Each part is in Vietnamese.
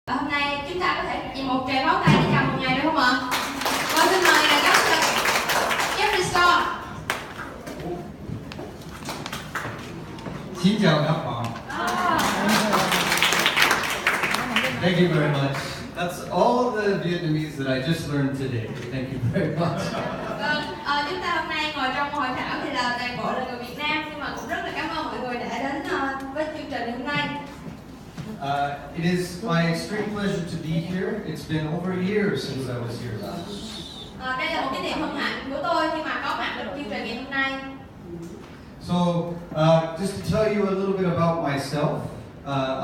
Hôm nay chúng ta có thể dành một tràng pháo tay để chào mừng Ngài được không ạ? Và xin mời Ngài giáo sư Jeffrey Scott. Xin chào các bạn. Thank you very much. That's all the Vietnamese that I just learned today. Thank you very much. Chúng ta hôm nay ngồi trong hội thảo thì là toàn bộ là người Việt Nam, nhưng mà cũng rất là cảm ơn mọi người đã đến với chương trình hôm nay. It is my extreme pleasure to be here. It's been over a year since I was here last. Đây là một cái niềm hân hạnh của tôi khi mà có mặt được chương trình ngày hôm nay. So, just to tell you a little bit about myself,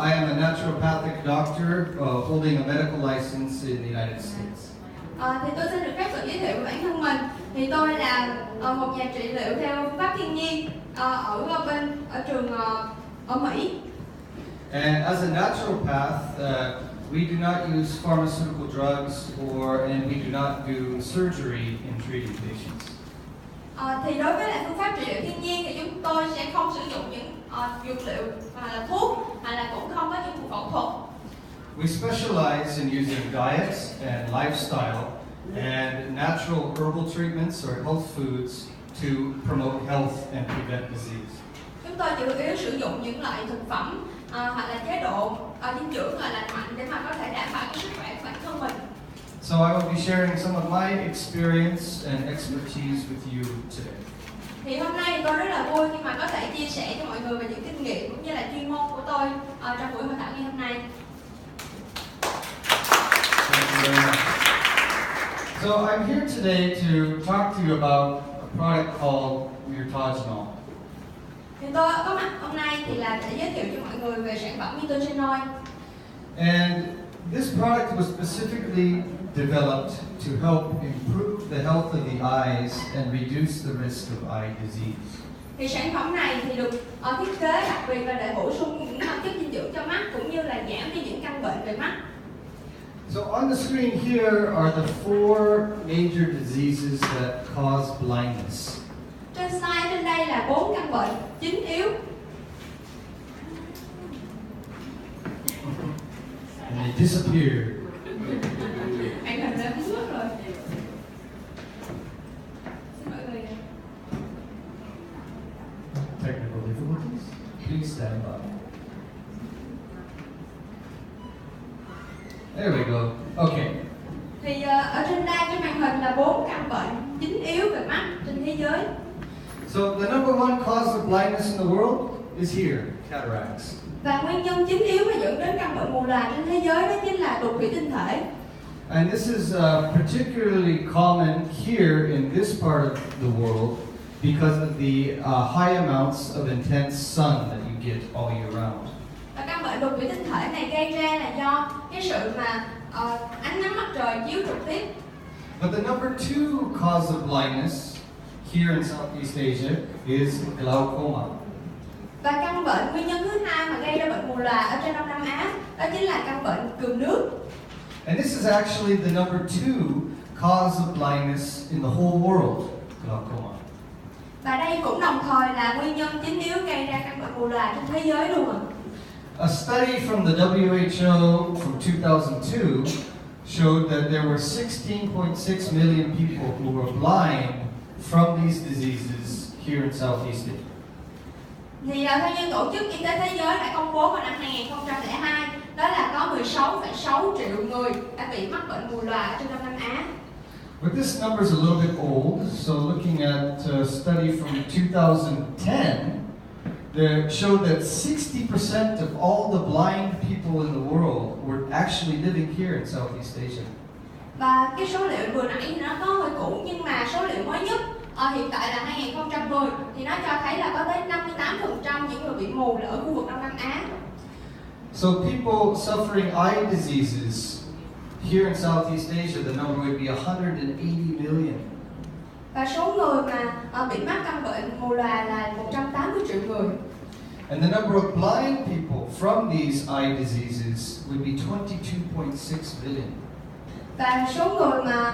I am a naturopathic doctor holding a medical license in the United States. Thì tôi xin được phép tự giới thiệu về bản thân mình. Thì tôi là một nhà trị liệu theo phương pháp thiên nhiên ở trường ở Mỹ. And as a naturopath, we do not use pharmaceutical drugs and we do not do surgery in treating patients. Thì đối với lại phương pháp trị liệu thiên nhiên thì chúng tôi sẽ không sử dụng những dược liệu mà là thuốc, hay là cũng không có những cuộc phẫu thuật. We specialize in using diets and lifestyle and natural herbal treatments or health foods to promote health and prevent disease. Chúng tôi chủ yếu sử dụng những loại thực phẩm hoặc là chế độ dinh dưỡng là lành mạnh để mà có thể đảm bảo cái sức khỏe của bản thân mình. So I will be sharing some of my experience and expertise with you today. Thì hôm nay thì tôi rất là vui khi mà có thể chia sẻ cho mọi người về những kinh nghiệm cũng như là chuyên môn của tôi trong buổi hội thảo ngày hôm nay. Thank you very much. So I'm here today to talk to you about a product called Mirtogenol. Thì tôi có mặt hôm nay thì là để giới thiệu cho mọi người về sản phẩm Mirtogenol. And this product was specifically developed to help improve the health of the eyes and reduce the risk of eye disease. Thì sản phẩm này thì được thiết kế đặc biệt là để bổ sung những chất dinh dưỡng cho mắt cũng như là giảm đi những căn bệnh về mắt. So on the screen here are the 4 major diseases that cause blindness. Trên slide trên đây là 4 căn bệnh chính yếu. And they disappear. Anh hình đã mất rồi. Xin mọi người. Technical difficulties? Please stand by. There we go. Okay. Thì ở trên đây trên màn hình là 4 căn bệnh chính yếu về mắt trên thế giới. So the number 1 cause of blindness in the world is here, cataracts. Và nguyên nhân chính yếu mà dẫn đến căn bệnh mù lòa trên thế giới đó chính là đục thủy tinh thể. And this is particularly common here in this part of the world because of the high amounts of intense sun that you get all year round. Và căn bệnh đục thủy tinh thể này gây ra là do cái sự mà ánh nắng mặt trời chiếu trực tiếp. But the number 2 cause of blindness here in Southeast Asia is glaucoma. Và căn bệnh nguyên nhân thứ hai mà gây ra bệnh mù lòa ở trên Đông Nam Á đó chính là căn bệnh cườm nước. And this is actually the number 2 cause of blindness in the whole world, glaucoma. Và đây cũng đồng thời là nguyên nhân chính yếu gây ra căn bệnh mù lòa trên thế giới luôn ạ. A study from the WHO from 2002 showed that there were 16.6 million people who were blind from these diseases here in Southeast Asia. Thì theo như Tổ chức Y tế Thế giới đã công bố vào năm 2002, đó là có 16,6 triệu người đã bị mắc bệnh mù lòa trên Đông Nam Á. But this number is a little bit old, so looking at a study from 2010, they showed that 60% of all the blind people in the world were actually living here in Southeast Asia. Và cái số liệu vừa nãy thì nó có hơi cũ, nhưng mà số liệu mới nhất hiện tại là 2010 thì nó cho thấy là có tới 58% những người bị mù là ở khu vực Đông Nam Á. So people suffering eye diseases here in Southeast Asia, the number would be 180 million. Và số người mà bị mắc căn bệnh mù lòa là 180 triệu người. And the number of blind people from these eye diseases would be 22.6 million. Và số người mà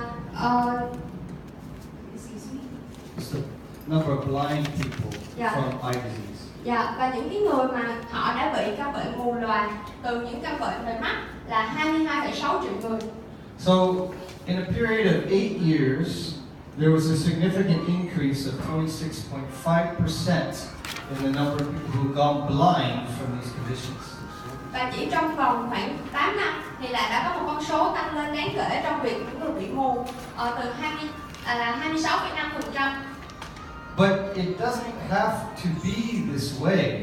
It's the number of blind people from eye disease. Và những cái người mà họ đã bị căn bệnh mù lòa từ những căn bệnh về mắt là 2,6 triệu người. So, in a period of 8 years, there was a significant increase of 26.5% in the number of people who gone blind from these conditions. Và chỉ trong vòng khoảng 8 năm thì đã có một con số tăng lên đáng kể trong việc những người bị mù từ 26,5%. But it doesn't have to be this way.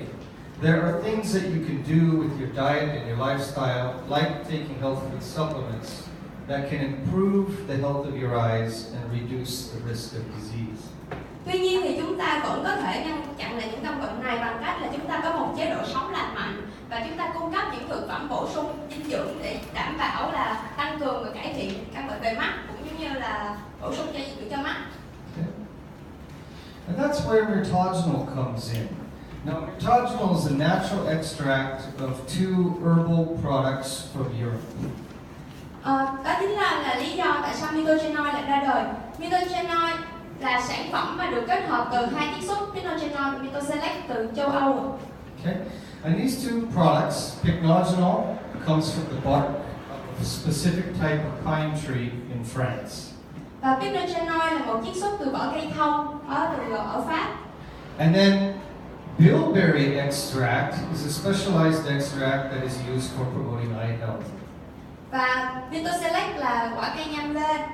There are things that you can do with your diet and your lifestyle, like taking health food supplements, that can improve the health of your eyes and reduce the risk of disease. Tuy nhiên thì chúng ta vẫn có thể ngăn chặn lại những căn bệnh này bằng cách là chúng ta có một chế độ sống lành mạnh và chúng ta cung cấp những thực phẩm bổ sung dinh dưỡng để đảm bảo là tăng cường và cải thiện căn bệnh về mắt cũng như là bổ sung cho dinh dưỡng cho mắt. Okay. And that's where mirtogenol comes in. Now, mirtogenol is a natural extract of 2 herbal products from Europe. Đó chính là lý do tại sao mirtogenol lại ra đời. Mirtogenol là sản phẩm mà được kết hợp từ 2 chiết xuất mirtogenol và mirtoselect từ châu Âu. Okay, and these 2 products, pycnogenol, comes from the bark of a specific type of pine tree in France. Và pycnogenol là một chiết xuất từ vỏ cây thông ở Pháp. And then bilberry extract is a specialized extract that is used for promoting eye health. Và mirtoselect là quả cây nhâm lê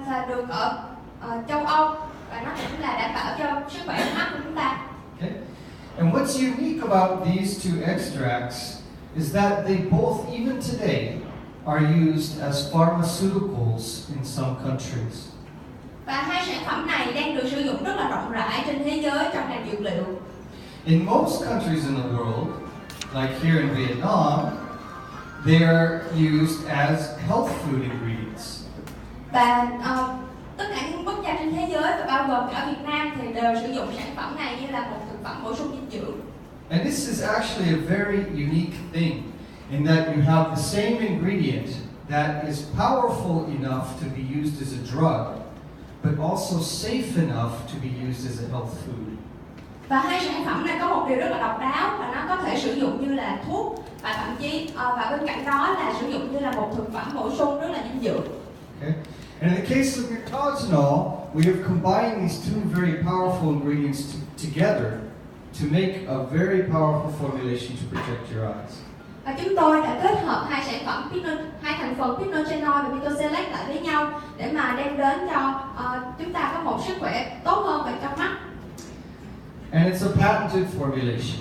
là được ở châu Âu và nó cũng là đảm bảo cho sức khỏe mắt của chúng ta. Okay? And what's unique about these 2 extracts is that they both, even today, are used as pharmaceuticals in some countries. Và 2 sản phẩm này đang được sử dụng rất là rộng rãi trên thế giới trong ngành dược liệu. In most countries in the world, like here in Vietnam, they are used as health food ingredients. Và tất cả những quốc gia trên thế giới và bao gồm cả Việt Nam thì đều sử dụng sản phẩm này như là một thực phẩm bổ sung dinh dưỡng. And this is actually a very unique thing in that you have the same ingredient that is powerful enough to be used as a drug, but also safe enough to be used as a health food. Và 2 sản phẩm này có một điều rất là độc đáo là nó có thể sử dụng như là thuốc và thậm chí và bên cạnh đó là sử dụng như là một thực phẩm bổ sung rất là dinh dưỡng. Okay. And in the case of mirtogenol, we have combined these 2 very powerful ingredients together to make a very powerful formulation to protect your eyes. Và chúng tôi đã kết hợp 2 sản phẩm hai thành phần pycnogenol và mirtoselect lại với nhau để mà đem đến cho chúng ta có một sức khỏe tốt hơn về trong mắt. And it's a patented formulation.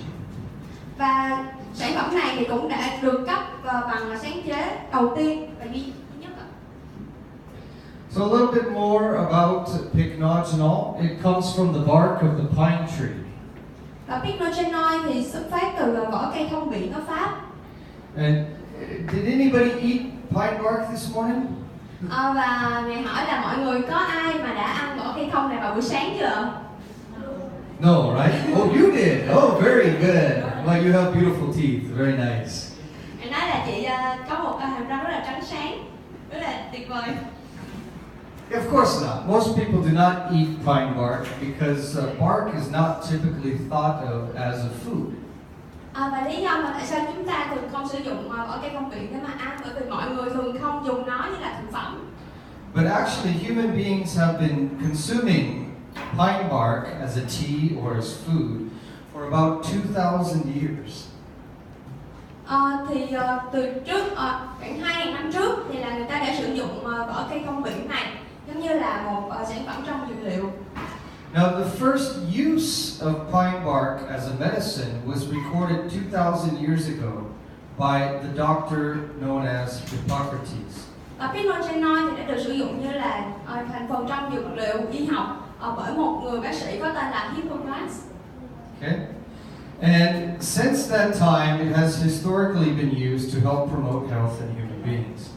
Và sản phẩm này thì cũng đã được cấp bằng sáng chế đầu tiên và duy nhất. So a little bit more about pycnogenol. It comes from the bark of the pine tree. Và pycnogenol thì xuất phát từ vỏ cây thông biển ở Pháp. And did anybody eat pine bark this morning? Và mẹ hỏi là mọi người có ai mà đã ăn vỏ cây thông này vào buổi sáng chưa? No, right? Oh, you did. Oh, very good. Well, you have beautiful teeth. Very nice. Mẹ nói là chị có một hàm răng rất là trắng sáng, rất là tuyệt vời. Of course not. Most people do not eat pine bark because bark is not typically thought of as a food. Và lý do mà tại sao chúng ta thường không sử dụng vỏ cây thông biển để mà ăn, bởi vì mọi người thường không dùng nó như là thực phẩm. But actually, human beings have been consuming pine bark as a tea or as food for about 2,000 years. Từ trước khoảng 2.000 năm trước thì là người ta đã sử dụng vỏ cây thông biển này giống như là một sản phẩm trong dược liệu. Now, the first use of pine bark as a medicine was recorded 2,000 years ago by the doctor known as Hippocrates. Và pycnogenol thì đã được sử dụng như là thành phần trong dược liệu y học bởi một người bác sĩ có tên là Hippocrates. Okay? And since that time, it has historically been used to help promote health in human beings.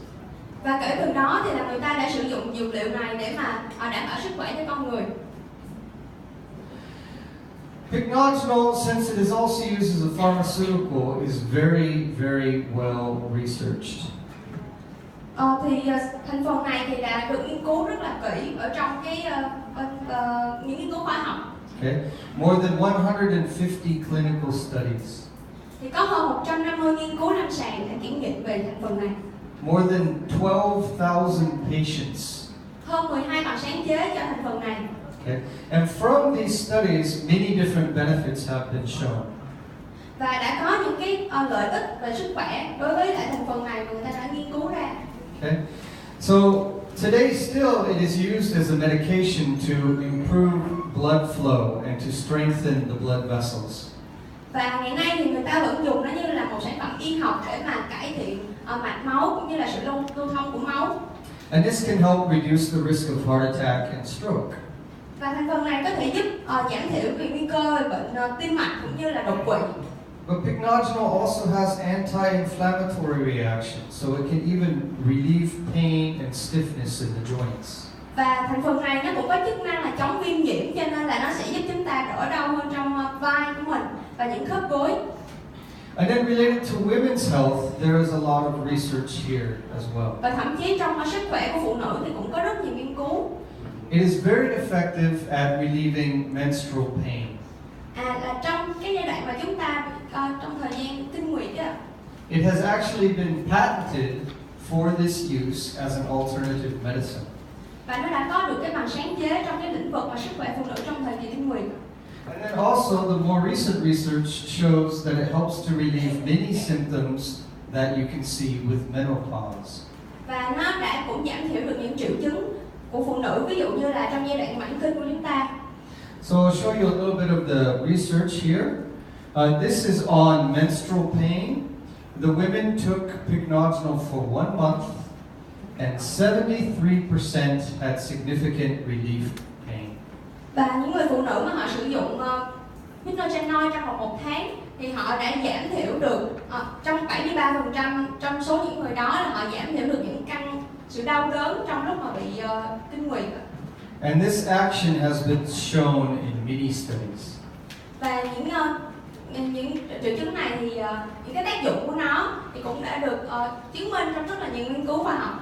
Và kể từ đó thì là người ta đã sử dụng dược liệu này để mà đảm bảo sức khỏe cho con người. Pycnogenol, since it is also used as a pharmaceutical, is very, very well researched. Thành phần này thì đã được nghiên cứu rất là kỹ ở trong những nghiên cứu khoa học. Okay, more than 150 clinical studies. Thì có hơn 150 nghiên cứu lâm sàng đã kiểm nghiệm về thành phần này. more than 12,000 patients. Hơn 12 bằng sáng chế cho thành phần này. Okay? And from these studies, many different benefits have been shown. Và đã có những cái lợi ích về sức khỏe đối với lại thành phần này mà người ta đã nghiên cứu ra. Okay? So today still it is used as a medication to improve blood flow and to strengthen the blood vessels. Và ngày nay thì người ta vẫn dùng nó như là một sản phẩm y học để mà cải thiện mạch máu cũng như là sự lưu thông của máu. And this can help reduce the risk of heart attack and stroke. Và thành phần này có thể giúp giảm thiểu về nguy cơ về bệnh tim mạch cũng như là đột quỵ. But pycnogenol also has anti-inflammatory reactions, so it can even relieve pain and stiffness in the joints. Và thành phần này nó cũng có chức năng là chống viêm nhiễm, cho nên là nó sẽ giúp chúng ta đỡ đau hơn trong vai của mình và những khớp gối. And then related to women's health, there is a lot of research here as well. Và thậm chí trong sức khỏe của phụ nữ thì cũng có rất nhiều nghiên cứu. It is very effective at relieving menstrual pain. Là trong cái giai đoạn mà chúng ta trong thời gian kinh nguyệt á. It has actually been patented for this use as an alternative medicine. Và nó đã có được cái bằng sáng chế trong cái lĩnh vực mà sức khỏe phụ nữ trong thời kỳ kinh nguyệt. And then also the more recent research shows that it helps to relieve many symptoms that you can see with menopause. Và nó đã cũng giảm thiểu được những triệu chứng của phụ nữ, ví dụ như là trong giai đoạn mãn kinh của chúng ta. So I'll show you a little bit of the research here. This is on menstrual pain. The women took pycnogenol for 1 month and 73% had significant relief pain. Và những người phụ nữ mà họ sử dụng pycnogenol trong vòng 1 tháng thì họ đã giảm thiểu được trong 73% trong số những người đó là họ giảm thiểu được những sự đau đớn trong lúc mà bị kinh nguyệt. And this action has been shown in many studies. Và những triệu chứng này thì những cái tác dụng của nó thì cũng đã được chứng minh trong rất là nhiều nghiên cứu khoa học.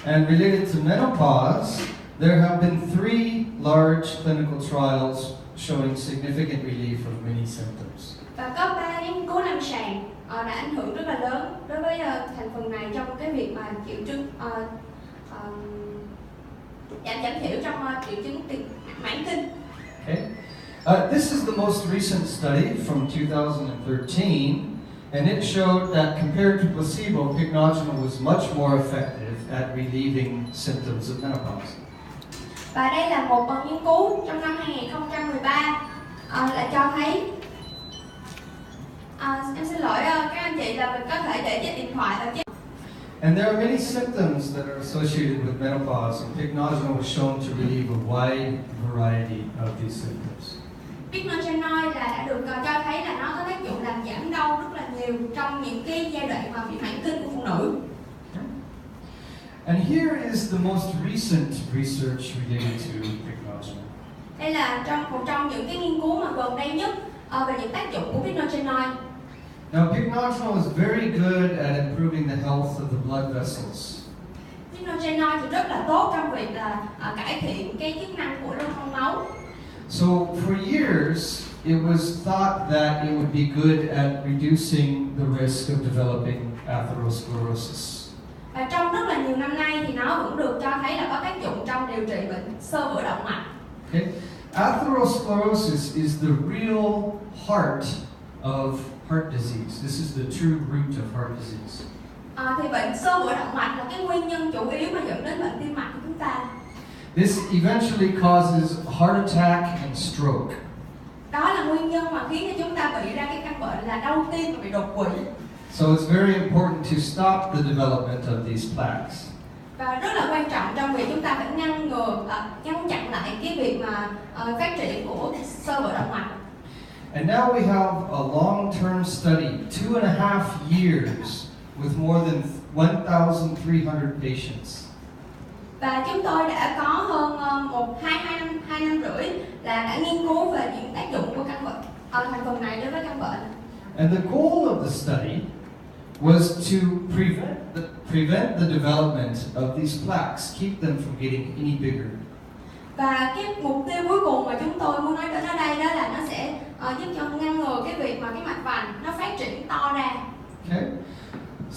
And related to menopause, there have been 3 large clinical trials showing significant relief of many symptoms. Và có 3 nghiên cứu lâm sàng đã ảnh hưởng rất là lớn đối với thành phần này trong cái việc mà triệu chứng giảm thiểu trong triệu chứng mãn kinh. Okay. This is the most recent study from 2013, and it showed that compared to placebo, pycnogenol was much more effective at relieving symptoms of menopause. Và đây là một nghiên cứu trong năm 2013 là cho thấy em xin lỗi các anh chị là mình có thể để trên điện thoại là chứ. And there are many symptoms that are associated with menopause, and pycnogenol was shown to relieve a wide variety of these symptoms. Pycnogenol là đã được cho thấy là nó có tác dụng làm giảm đau rất là nhiều trong những cái giai đoạn mà bị mãn kinh của phụ nữ. And here is the most recent research related to pycnogenol. Đây là một trong những cái nghiên cứu mà gần đây nhất về những tác dụng của pycnogenol. Now, pycnogenol is very good at improving the health of the blood vessels. Pycnogenol thì rất là tốt trong việc là cải thiện cái chức năng của lưu thông máu. So for years, it was thought that it would be good at reducing the risk of developing atherosclerosis. Và trong rất là nhiều năm nay thì nó vẫn được cho thấy là có tác dụng trong điều trị bệnh xơ vữa động mạch. Okay? Atherosclerosis is the real heart of heart disease. This is the true root of heart disease. Thì bệnh xơ vữa động mạch là cái nguyên nhân chủ yếu mà dẫn đến bệnh tim mạch của chúng ta. This eventually causes heart attack and stroke. Đó là nguyên nhân mà khiến cho chúng ta bị ra cái căn bệnh là đau tim và bị đột quỵ. So it's very important to stop the development of these plaques. Và rất là quan trọng trong việc chúng ta phải ngăn chặn lại cái việc mà phát triển của xơ vữa động mạch. And now we have a long-term study, 2.5 years, with more than 1,300 patients. Và chúng tôi đã có hơn hai năm rưỡi là đã nghiên cứu về những tác dụng của căn bệnh thành phần này đối với căn bệnh. And the goal of the study was to prevent the development of these plaques, keep them from getting any bigger. Và cái mục tiêu cuối cùng mà chúng tôi muốn nói đến ở đây đó là nó sẽ giúp cho ngăn ngừa cái việc mà cái mạch vành nó phát triển to ra. Okay?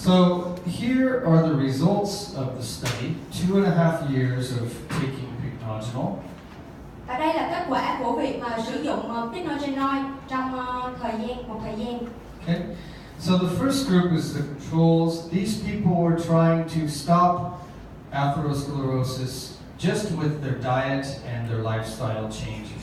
So here are the results of the study, 2.5 years of taking pycnogenol. Và đây là kết quả của việc mà sử dụng pycnogenol trong một thời gian. Okay. So the first group is the controls. These people were trying to stop atherosclerosis just with their diet and their lifestyle changes.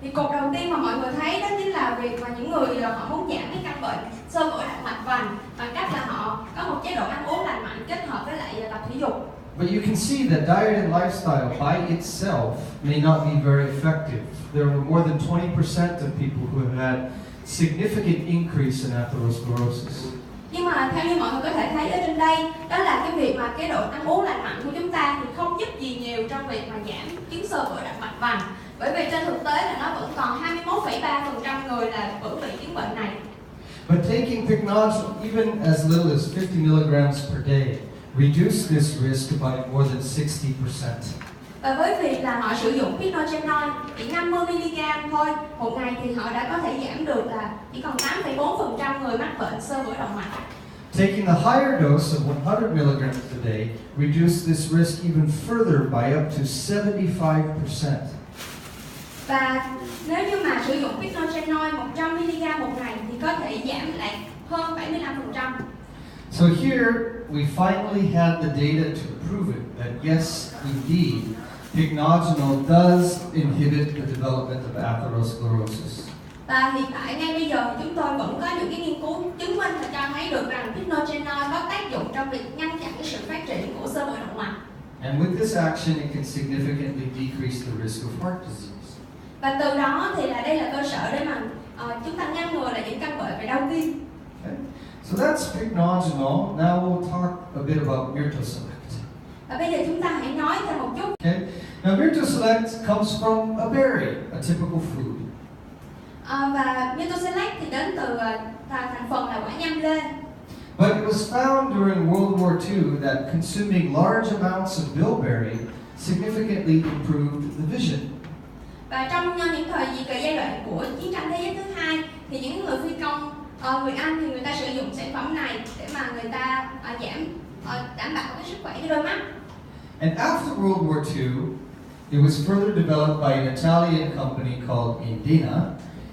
Thì cột đầu tiên mà mọi người thấy đó chính là việc mà những người họ muốn giảm cái căn bệnh xơ vữa động mạch vành bằng cách là họ có một chế độ ăn uống lành mạnh kết hợp với lại tập thể dục. But you can see that diet and lifestyle by itself may not be very effective. There were more than 20% of people who have had significant increase in atherosclerosis. Nhưng mà theo như mọi người có thể thấy ở trên đây, đó là cái việc mà cái độ ăn uống lành mạnh của chúng ta thì không giúp gì nhiều trong việc mà giảm chứng xơ vữa động mạch vành. Bởi vì trên thực tế là nó vẫn còn 21,3% người là vẫn bị chứng bệnh này. But taking pycnogenol even as little as 50 milligrams per day reduced this risk by more than 60%. Và với việc là họ sử dụng pycnogenol chỉ 50mg thôi một ngày thì họ đã có thể giảm được là chỉ còn 8,4% người mắc bệnh xơ vữa động mạch. Taking the higher dose of 100 milligrams a day reduced this risk even further by up to 75%. Và nếu như mà sử dụng pycnogenol 100mg một ngày thì có thể giảm lại hơn 75%. So here we finally had the data to prove it, that yes, indeed, pycnogenol does inhibit the development of atherosclerosis. Và hiện tại ngay bây giờ chúng tôi vẫn có những cái nghiên cứu chứng minh và cho thấy được rằng pycnogenol có tác dụng trong việc ngăn chặn cái sự phát triển của xơ vữa động mạch. And with this action, it can significantly decrease the risk of heart disease. Và từ đó thì là đây là cơ sở để mà chúng ta ngăn ngừa là những căn bệnh về đau tim. Okay. So that's pycnogenol. Now we'll talk a bit about Mirto Select. Và bây giờ chúng ta hãy nói thêm một chút. Okay. Now Mirto Select comes from a berry, a typical food. Và Mirto Select thì đến từ thành phần là quả nhâm lê. But it was found during World War II that consuming large amounts of bilberry significantly improved the vision. Và trong những thời giai đoạn của chiến tranh thế giới thứ hai thì những người phi công người Anh thì người ta sử dụng sản phẩm này để mà người ta đảm bảo cái sức khỏe cho đôi mắt. And after World War II, it was further developed by an Italian company called Indina,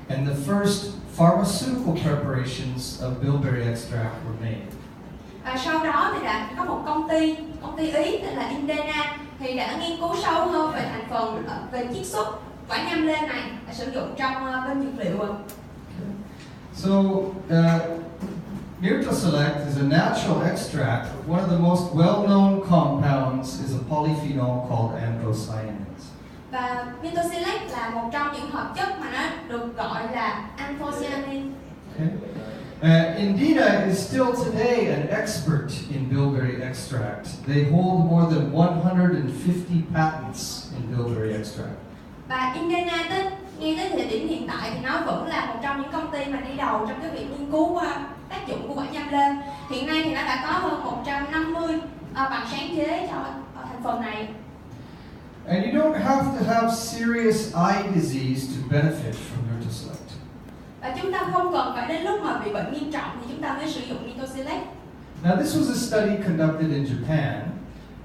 and the first pharmaceutical preparations of bilberry extract were made. Và sau đó thì đã có một công ty Ý tên là Indina thì đã nghiên cứu sâu hơn về thành phần về chiết xuất quả nhâm lê này và sử dụng trong bên dược liệu. So, Mirto Select is a natural extract. One of the most well-known compounds is a polyphenol called anthocyanins. Và Mirto Select là một trong những hợp chất mà nó được gọi là anthocyanin. Okay. Indina is still today an expert in bilberry extract. They hold more than 150 patents in bilberry extract. Và Indina ngay tới thời điểm hiện tại thì nó vẫn là một trong những công ty mà đi đầu trong cái việc nghiên cứu tác dụng của quả nhâm lê. Hiện nay thì nó đã có hơn 150 bằng sáng chế cho thành phần này. And you don't have to have serious eye disease to benefit from Mirto Select. Và chúng ta không cần phải đến lúc mà bị bệnh nghiêm trọng thì chúng ta mới sử dụng Mirto Select. Now this was a study conducted in Japan,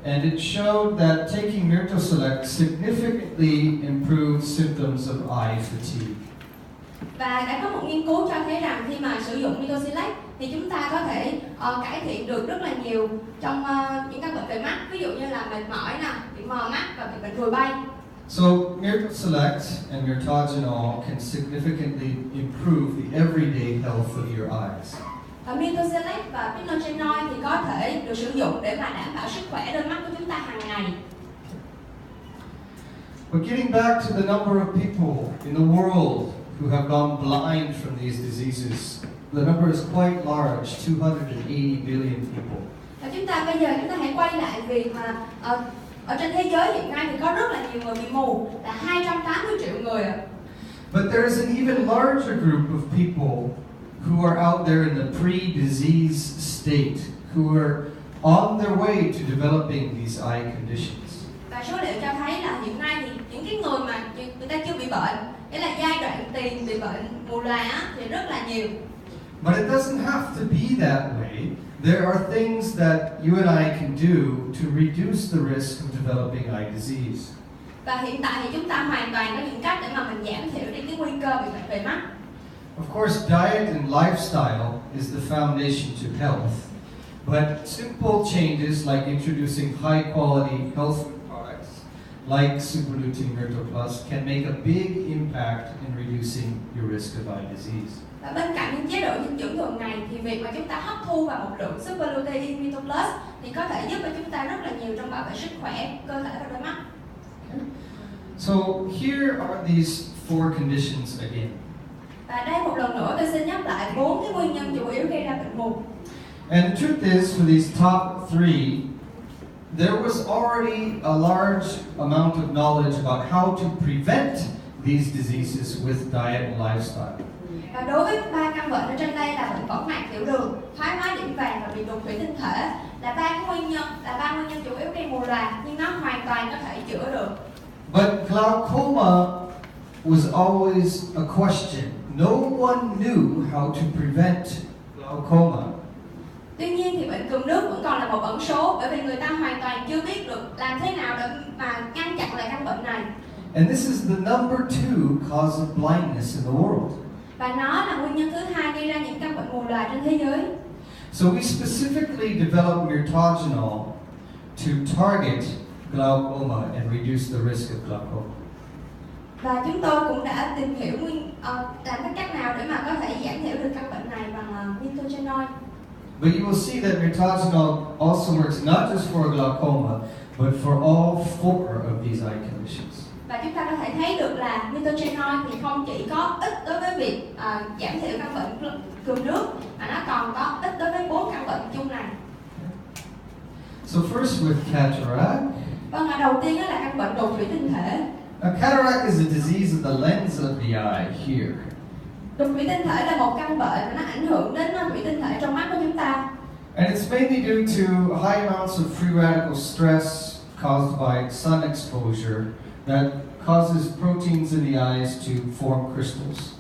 and it showed that taking Mirto Select significantly improved symptoms of eye fatigue. Và đã có một nghiên cứu cho thấy rằng khi mà sử dụng Mirto Select thì chúng ta có thể cải thiện được rất là nhiều trong những các bệnh về mắt, ví dụ như là mệt mỏi nè, bị mờ mắt và bị bệnh ruồi bay. So Mirto Select and Mirtogenol can significantly improve the everyday health of your eyes. Mirto Select và pycnogenol thì có thể được sử dụng để mà đảm bảo sức khỏe đôi mắt của chúng ta hàng ngày. But getting back to the number of people in the world who have gone blind from these diseases, the number is quite large, 280 billion people. Và bây giờ chúng ta hãy quay lại việc mà ở trên thế giới hiện nay thì có rất là nhiều người bị mù, là 280 triệu người. But there is an even larger group of people who are out there in the pre-disease state, who are on their way to developing these eye conditions. Và số liệu cho thấy là hiện nay thì những cái người mà người ta chưa bị bệnh, nghĩa là giai đoạn tiền bị bệnh mù lòa thì rất là nhiều. But it doesn't have to be that way. there are things that you and I can do to reduce the risk of developing eye disease. Và hiện tại thì chúng ta hoàn toàn có những cách để mà mình giảm thiểu đi cái nguy cơ bị bệnh về mắt. Of course, diet and lifestyle is the foundation to health, but simple changes like introducing high-quality health food products like Super Lutein Mirtoplus can make a big impact in reducing your risk of eye disease. Và bên cạnh những chế độ dinh dưỡng thường ngày thì việc mà chúng ta hấp thu vào một lượng Super Lutein Mirtoplus thì có thể giúp cho chúng ta rất là nhiều trong bảo vệ sức khỏe, cơ thể và đôi mắt. So here are these 4 conditions again. Và đây một lần nữa tôi xin nhắc lại 4 cái nguyên nhân chủ yếu gây ra bệnh mù. And the truth is, for these top 3, there was already a large amount of knowledge about how to prevent these diseases with diet and lifestyle. Và đối với 3 căn bệnh ở trên đây là bệnh võng mạc tiểu đường, thoái hóa điểm vàng và bị đục thủy tinh thể là 3 nguyên nhân chủ yếu gây mù loà, nhưng nó hoàn toàn có thể chữa được. But glaucoma was always a question. No one knew how to prevent glaucoma. Tuy nhiên thì bệnh cườm nước vẫn còn là một ẩn số, bởi vì người ta hoàn toàn chưa biết được làm thế nào để mà ngăn chặn lại căn bệnh này. And this is the number 2 cause of blindness in the world. Và nó là nguyên nhân thứ 2 gây ra những căn bệnh mù loà trên thế giới. So we specifically developed mirtogenol to target glaucoma and reduce the risk of glaucoma. Và chúng tôi cũng đã tìm hiểu làm cái cách nào để mà có thể giảm thiểu được căn bệnh này bằng mirtogenol. But you will see that mirtogenol also works not just for glaucoma, but for all 4 of these eye conditions. Và chúng ta có thể thấy được là mirtogenol thì không chỉ có ích đối với việc giảm thiểu căn bệnh cườm nước, mà nó còn có ích đối với 4 căn bệnh chung này. So first with cataract. Vâng, đầu tiên đó là căn bệnh đục thủy tinh thể. A cataract is a disease of the lens of the eye here. Đục thủy tinh thể là một căn bệnh mà nó ảnh hưởng đến thủy tinh thể trong mắt của chúng ta. And it's mainly due to high amounts of free radical stress caused by sun exposure that causes proteins in the eyes to form crystals.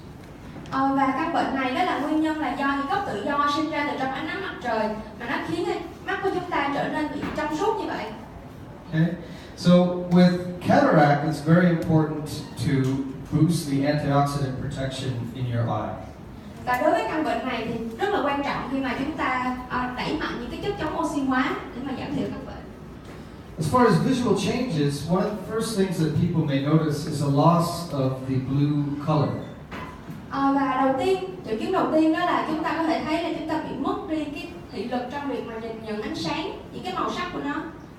Và căn bệnh này đó là nguyên nhân là do những gốc tự do sinh ra từ trong ánh nắng mặt trời mà nó khiến mắt của chúng ta trở nên bị trong suốt như vậy. Okay, so with cataract, it's very important to boost the antioxidant protection in your eye. Và đối với căn bệnh này thì rất là quan trọng khi mà chúng ta đẩy mạnh những cái chất chống oxy hóa để mà giảm thiểu căn bệnh. As far as visual changes, one of the first things that people may notice is a loss of the blue color. Và đầu tiên, triệu chứng đầu tiên đó là chúng ta có thể thấy là chúng ta bị mất đi cái thị lực trong việc mà nhìn nhận ánh sáng, những cái màu sắc của nó.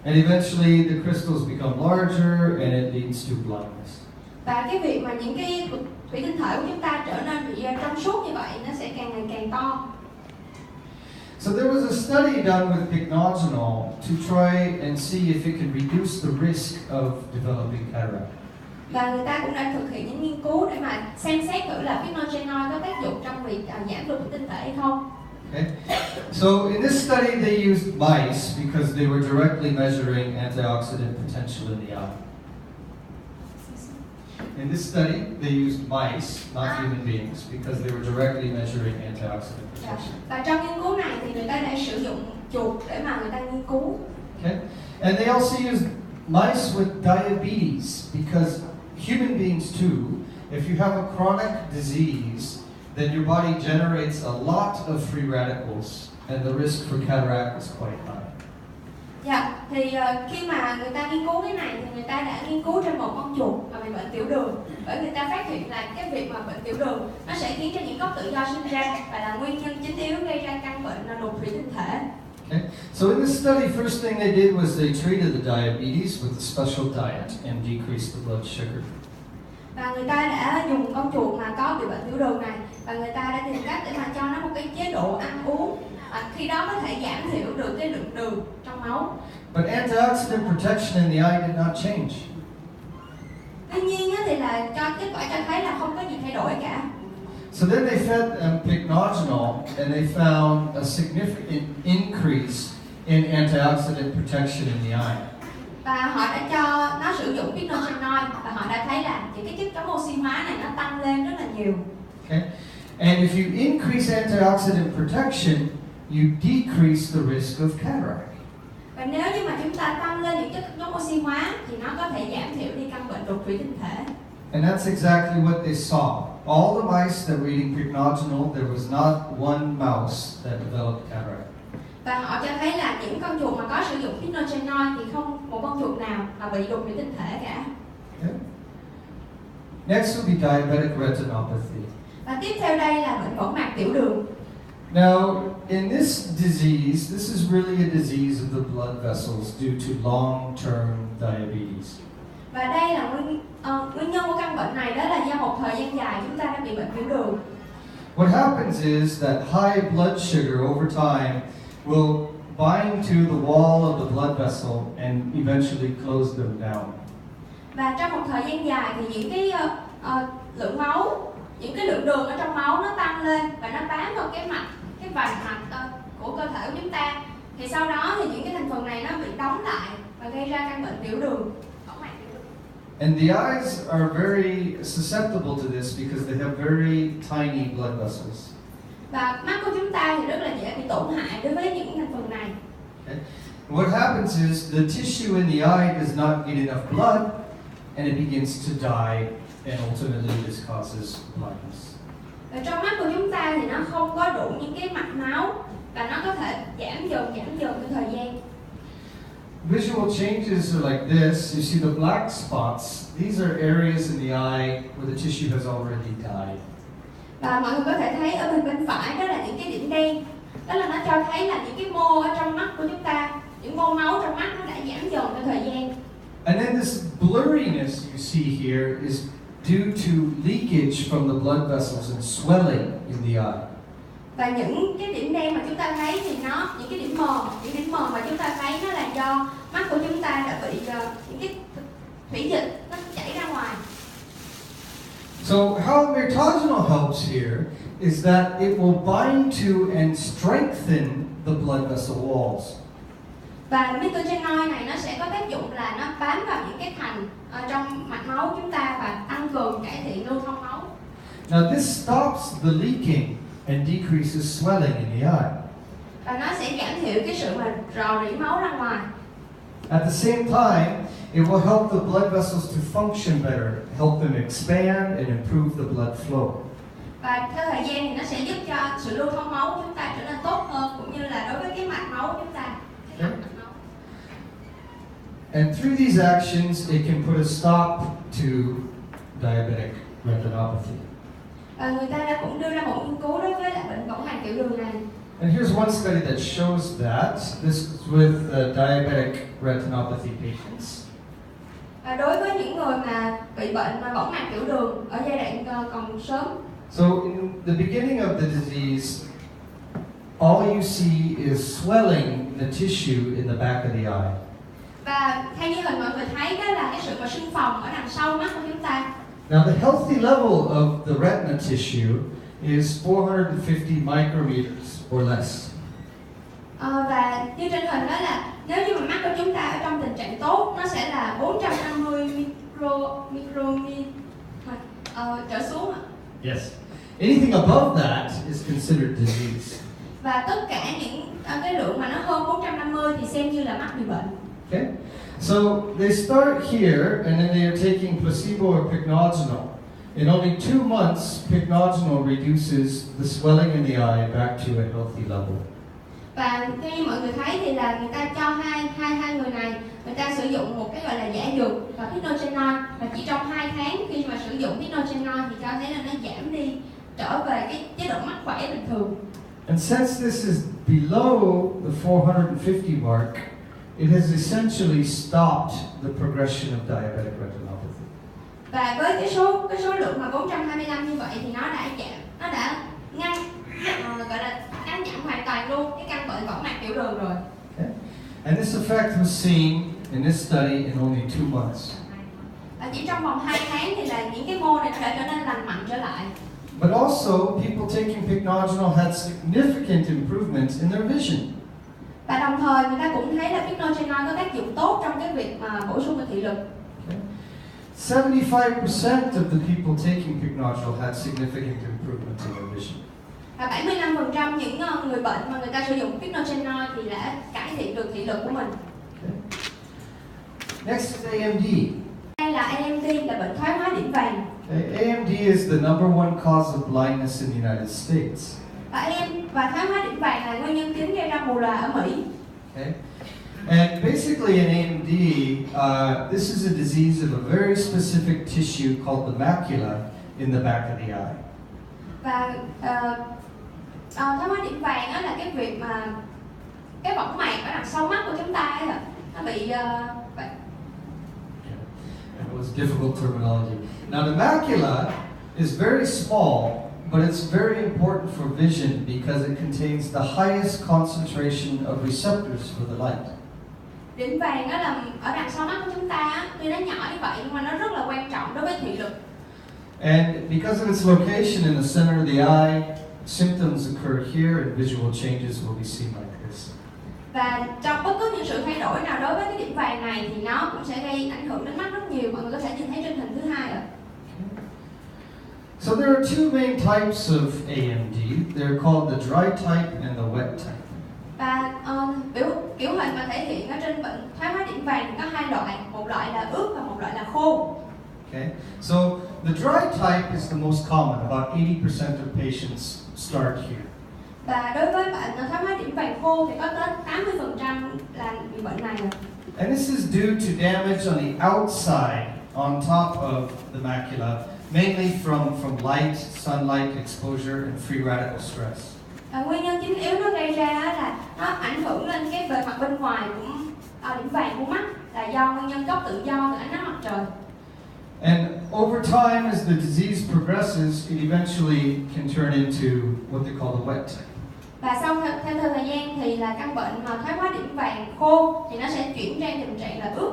And eventually the crystals become larger and it leads to blindness. Và cái việc mà những cái thủy tinh thể của chúng ta trở nên bị trong suốt như vậy, nó sẽ càng ngày càng to. So there was a study done with pycnogenol to try and see if it can reduce the risk of developing cataract. Và người ta cũng đã thực hiện những nghiên cứu để mà xem xét thử là pycnogenol có tác dụng trong việc giảm đục thủy tinh thể hay không. Okay. So in this study they used mice because they were directly measuring antioxidant potential in the eye. In this study they used mice, not human beings, because they were directly measuring antioxidant potential. Và trong nghiên cứu này thì người ta đã sử dụng chuột để mà người ta nghiên cứu. Okay. And they also used mice with diabetes because human beings too, if you have a chronic disease, then your body generates a lot of free radicals and the risk for cataract is quite high. Dạ, thì khi mà người ta nghiên cứu cái này thì người ta đã nghiên cứu trên một con chuột mà bị bệnh tiểu đường. Bởi người ta phát hiện là cái việc mà bệnh tiểu đường nó sẽ khiến cho những gốc tự do sinh ra và là nguyên nhân chính yếu gây ra căn bệnh là đục thủy tinh thể. Okay. So in this study, first thing they did was they treated the diabetes with a special diet and decreased the blood sugar. Và người ta đã dùng con chuột mà có bị bệnh tiểu đường này và người ta đã tìm cách để mà cho nó một cái chế độ ăn uống khi đó có thể giảm thiểu được cái lượng đường trong máu. But antioxidant protection in the eye did not change. Tuy nhiên thì là kết quả cho thấy là không có gì thay đổi cả. So then they fed pycnogenol and they found a significant increase in antioxidant protection in the eye. Và họ đã cho nó sử dụng pycnogenol và họ đã thấy là những cái chất chống oxy hóa này nó tăng lên rất là nhiều. Okay? And if you increase antioxidant protection, you decrease the risk of cataract. Và nếu như mà chúng ta tăng lên những chất chống oxy hóa thì nó có thể giảm thiểu đi căn bệnh đục thủy tinh thể. And that's exactly what they saw. All the mice that were eating pycnogenol, there was not one mouse that developed cataract. Và họ cho thấy là những con chuột mà có sử dụng pycnogenol thì không một con chuột nào mà bị đục thủy tinh thể cả. Okay. Next will be diabetic retinopathy. Và tiếp theo đây là bệnh võng mạc tiểu đường. Now, in this disease, this is really a disease of the blood vessels due to long-term diabetes. Và đây là nguyên nhân của căn bệnh này, đó là do một thời gian dài chúng ta đã bị bệnh tiểu đường. What happens is that high blood sugar over time will bind to the wall of the blood vessel and eventually close them down. Và trong một thời gian dài thì những cái lượng máu, những cái lượng đường ở trong máu nó tăng lên và nó bám vào cái vành mạch của cơ thể của chúng ta. Thì sau đó thì những cái thành phần này nó bị đóng lại và gây ra căn bệnh tiểu đường. And the eyes are very susceptible to this because they have very tiny blood vessels. Và mắt của chúng ta thì rất là dễ bị tổn hại đối với những thành phần này. Okay. What happens is the tissue in the eye does not get enough blood and it begins to die and ultimately this causes blindness. Và trong mắt của chúng ta thì nó không có đủ những cái mạch máu và nó có thể giảm dần theo thời gian. Visual changes are like this. You see the black spots. These are areas in the eye where the tissue has already died. Và mọi người có thể thấy ở bên phải đó là những cái điểm đen. Đó là nó cho thấy là những cái mô ở trong mắt của chúng ta, những mô máu trong mắt nó đã giảm dần theo thời gian. And then this blurriness you see here is due to leakage from the blood vessels and swelling in the eye. Và những cái điểm đen mà chúng ta thấy thì những điểm mờ mà chúng ta thấy nó là do mắt của chúng ta đã bị những cái thủy dịch nó chảy ra ngoài. So how mirtogenol helps here is that it will bind to and strengthen the blood vessel walls. Và mirtogenol này nó sẽ có tác dụng là nó bám vào những cái thành trong mạch máu của chúng ta và tăng cường cải thiện lưu thông máu. Now this stops the leaking and decreases swelling in the eye. Và nó sẽ giảm thiểu cái sự mà rò rỉ máu ra ngoài. At the same time, it will help the blood vessels to function better, help them expand and improve the blood flow. Và theo thời gian thì nó sẽ giúp cho sự lưu thông máu của chúng ta trở nên tốt hơn, cũng như là đối với cái mạch máu của chúng ta. And through these actions, it can put a stop to diabetic retinopathy. Và người ta đã cũng đưa ra một nghiên cứu đối với lại bệnh võng mạc tiểu đường này. And here's one study that shows that. This is with diabetic retinopathy patients. Và đối với những người mà bị bệnh võng mạc tiểu đường ở giai đoạn còn sớm. So in the beginning of the disease, all you see is swelling in the tissue in the back of the eye. Và theo như hình mọi người thấy đó là cái sự mà sưng phồng ở đằng sau mắt của chúng ta. Now the healthy level of the retina tissue is 450 micrometers or less. Và như trên hình đó là nếu như mà mắt của chúng ta ở trong tình trạng tốt, nó sẽ là 450 micrometer trở xuống. Yes. Anything above that is considered disease. Và tất cả những cái lượng mà nó hơn 450 thì xem như là mắc bị bệnh. Okay? So they start here and then they are taking placebo or pycnogenol. In only 2 months, pycnogenol reduces the swelling in the eye back to a healthy level. Và theo như mọi người thấy thì là người ta cho hai người này, người ta sử dụng một cái gọi là giả dược và pycnogenol, và chỉ trong 2 tháng khi mà sử dụng pycnogenol thì cho thấy là nó giảm đi, trở về cái chế độ mắc khỏe bình thường. And since this is below the 450 mark, it has essentially stopped the progression of diabetic retinopathy. Và với cái số lượng mà 425 như vậy thì nó đã ngăn gọi là ngăn chặn hoàn toàn luôn cái căn bệnh võng mạc tiểu đường rồi. Okay? And this effect was seen in this study in only 2 months. Và chỉ trong vòng 2 tháng thì là những cái mô này nó đã trở nên lành mạnh trở lại. But also, people taking pycnogenol had significant improvements in their vision. Và đồng thời người ta cũng thấy là pycnogenol có tác dụng tốt trong cái việc mà bổ sung về thị lực. Okay. 75% of the people taking pycnogenol had significant improvements in their vision. Và 75% những người bệnh mà người ta sử dụng Mirtogenoi thì đã cải thiện được thị lực của mình. Next is AMD. Đây là AMD, là bệnh thoái hóa điểm vàng. AMD is the number one cause of blindness in the United States. Và thoái hóa điểm vàng là nguyên nhân chính gây ra mù lòa ở Mỹ. Okay? And basically in AMD, this is a disease of a very specific tissue called the macula in the back of the eye. Và thoái hóa điểm vàng đó là cái việc mà cái võng mạc ở đằng sau mắt của chúng ta ấy, nó bị It was difficult terminology. Now the macula is very small, but it's very important for vision because it contains the highest concentration of receptors for the light. Điểm vàng đó là ở đằng sau mắt của chúng ta, tuy nó nhỏ như vậy nhưng mà nó rất là quan trọng đối với thị lực. And because of its location in the center of the eye, symptoms occur here and visual changes will be seen like this. Và trong bất cứ những sự thay đổi nào đối với cái điểm vàng này thì nó cũng sẽ gây ảnh hưởng đến mắt rất nhiều. Mọi người có thể nhìn thấy trên hình thứ hai ạ. So there are two main types of AMD. They're called the dry type and the wet type. Và kiểu hình mà thể hiện ở trên bệnh thoái hóa điểm vàng có hai loại, một loại là ướt và một loại là khô. Okay, so the dry type is the most common. About 80% of patients start here. Và đối với bệnh thoái hóa điểm vàng khô thì có tới 80% là bị bệnh này. And this is due to damage on the outside, on top of the macula, mainly from light, sunlight exposure, and free radical stress. Nguyên nhân chính yếu nó gây ra là nó ảnh hưởng lên cái bề mặt bên ngoài của điểm vàng của mắt là do nguyên nhân gốc tự do từ ánh nắng mặt trời. And over time, as the disease progresses, it eventually can turn into what they call the wet type. Và sau theo thời gian thì là căn bệnh mà thoái hóa điểm vàng khô thì nó sẽ chuyển sang tình trạng là ướt.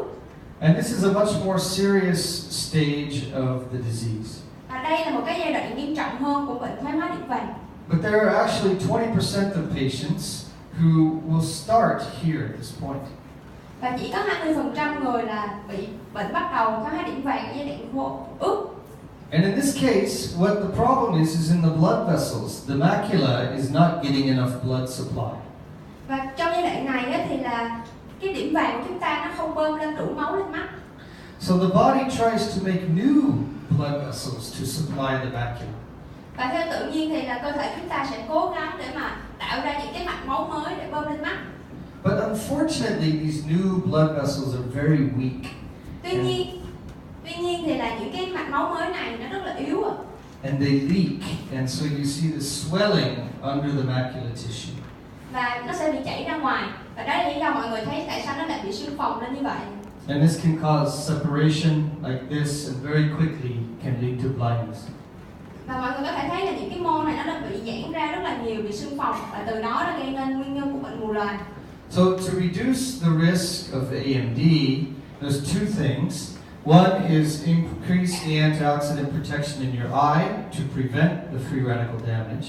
And this is a much more serious stage of the disease. Và đây là một cái giai đoạn nghiêm trọng hơn của bệnh thoái hóa điểm vàng. But there are actually 20% of patients who will start here at this point. Và chỉ có 20% người là bị bệnh bắt đầu thoái hóa điểm vàng ở giai đoạn khô ướt. And in this case, what the problem is in the blood vessels. The macula is not getting enough blood supply. Và trong giai đoạn này thì là cái điểm vàng của chúng ta nó không bơm lên đủ máu lên mắt. So the body tries to make new blood vessels to supply the macula. Và theo tự nhiên thì là cơ thể chúng ta sẽ cố gắng để mà tạo ra những cái mạch máu mới để bơm lên mắt. But unfortunately, these new blood vessels are very weak. Tuy nhiên thì là những cái mạch máu mới này nó rất là yếu. And they leak, and so you see the swelling under the macular tissue. Và nó sẽ bị chảy ra ngoài. Và đó là lý do mọi người thấy tại sao nó lại bị sưng phồng lên như vậy. And this can cause separation like this, and very quickly can lead to blindness. Và mọi người có thể thấy là những cái mô này nó đã bị giãn ra rất là nhiều, bị sưng phồng và từ đó nó gây nên nguyên nhân của bệnh mù lòa. So to reduce the risk of AMD, there's two things. One is increase the antioxidant protection in your eye to prevent the free radical damage.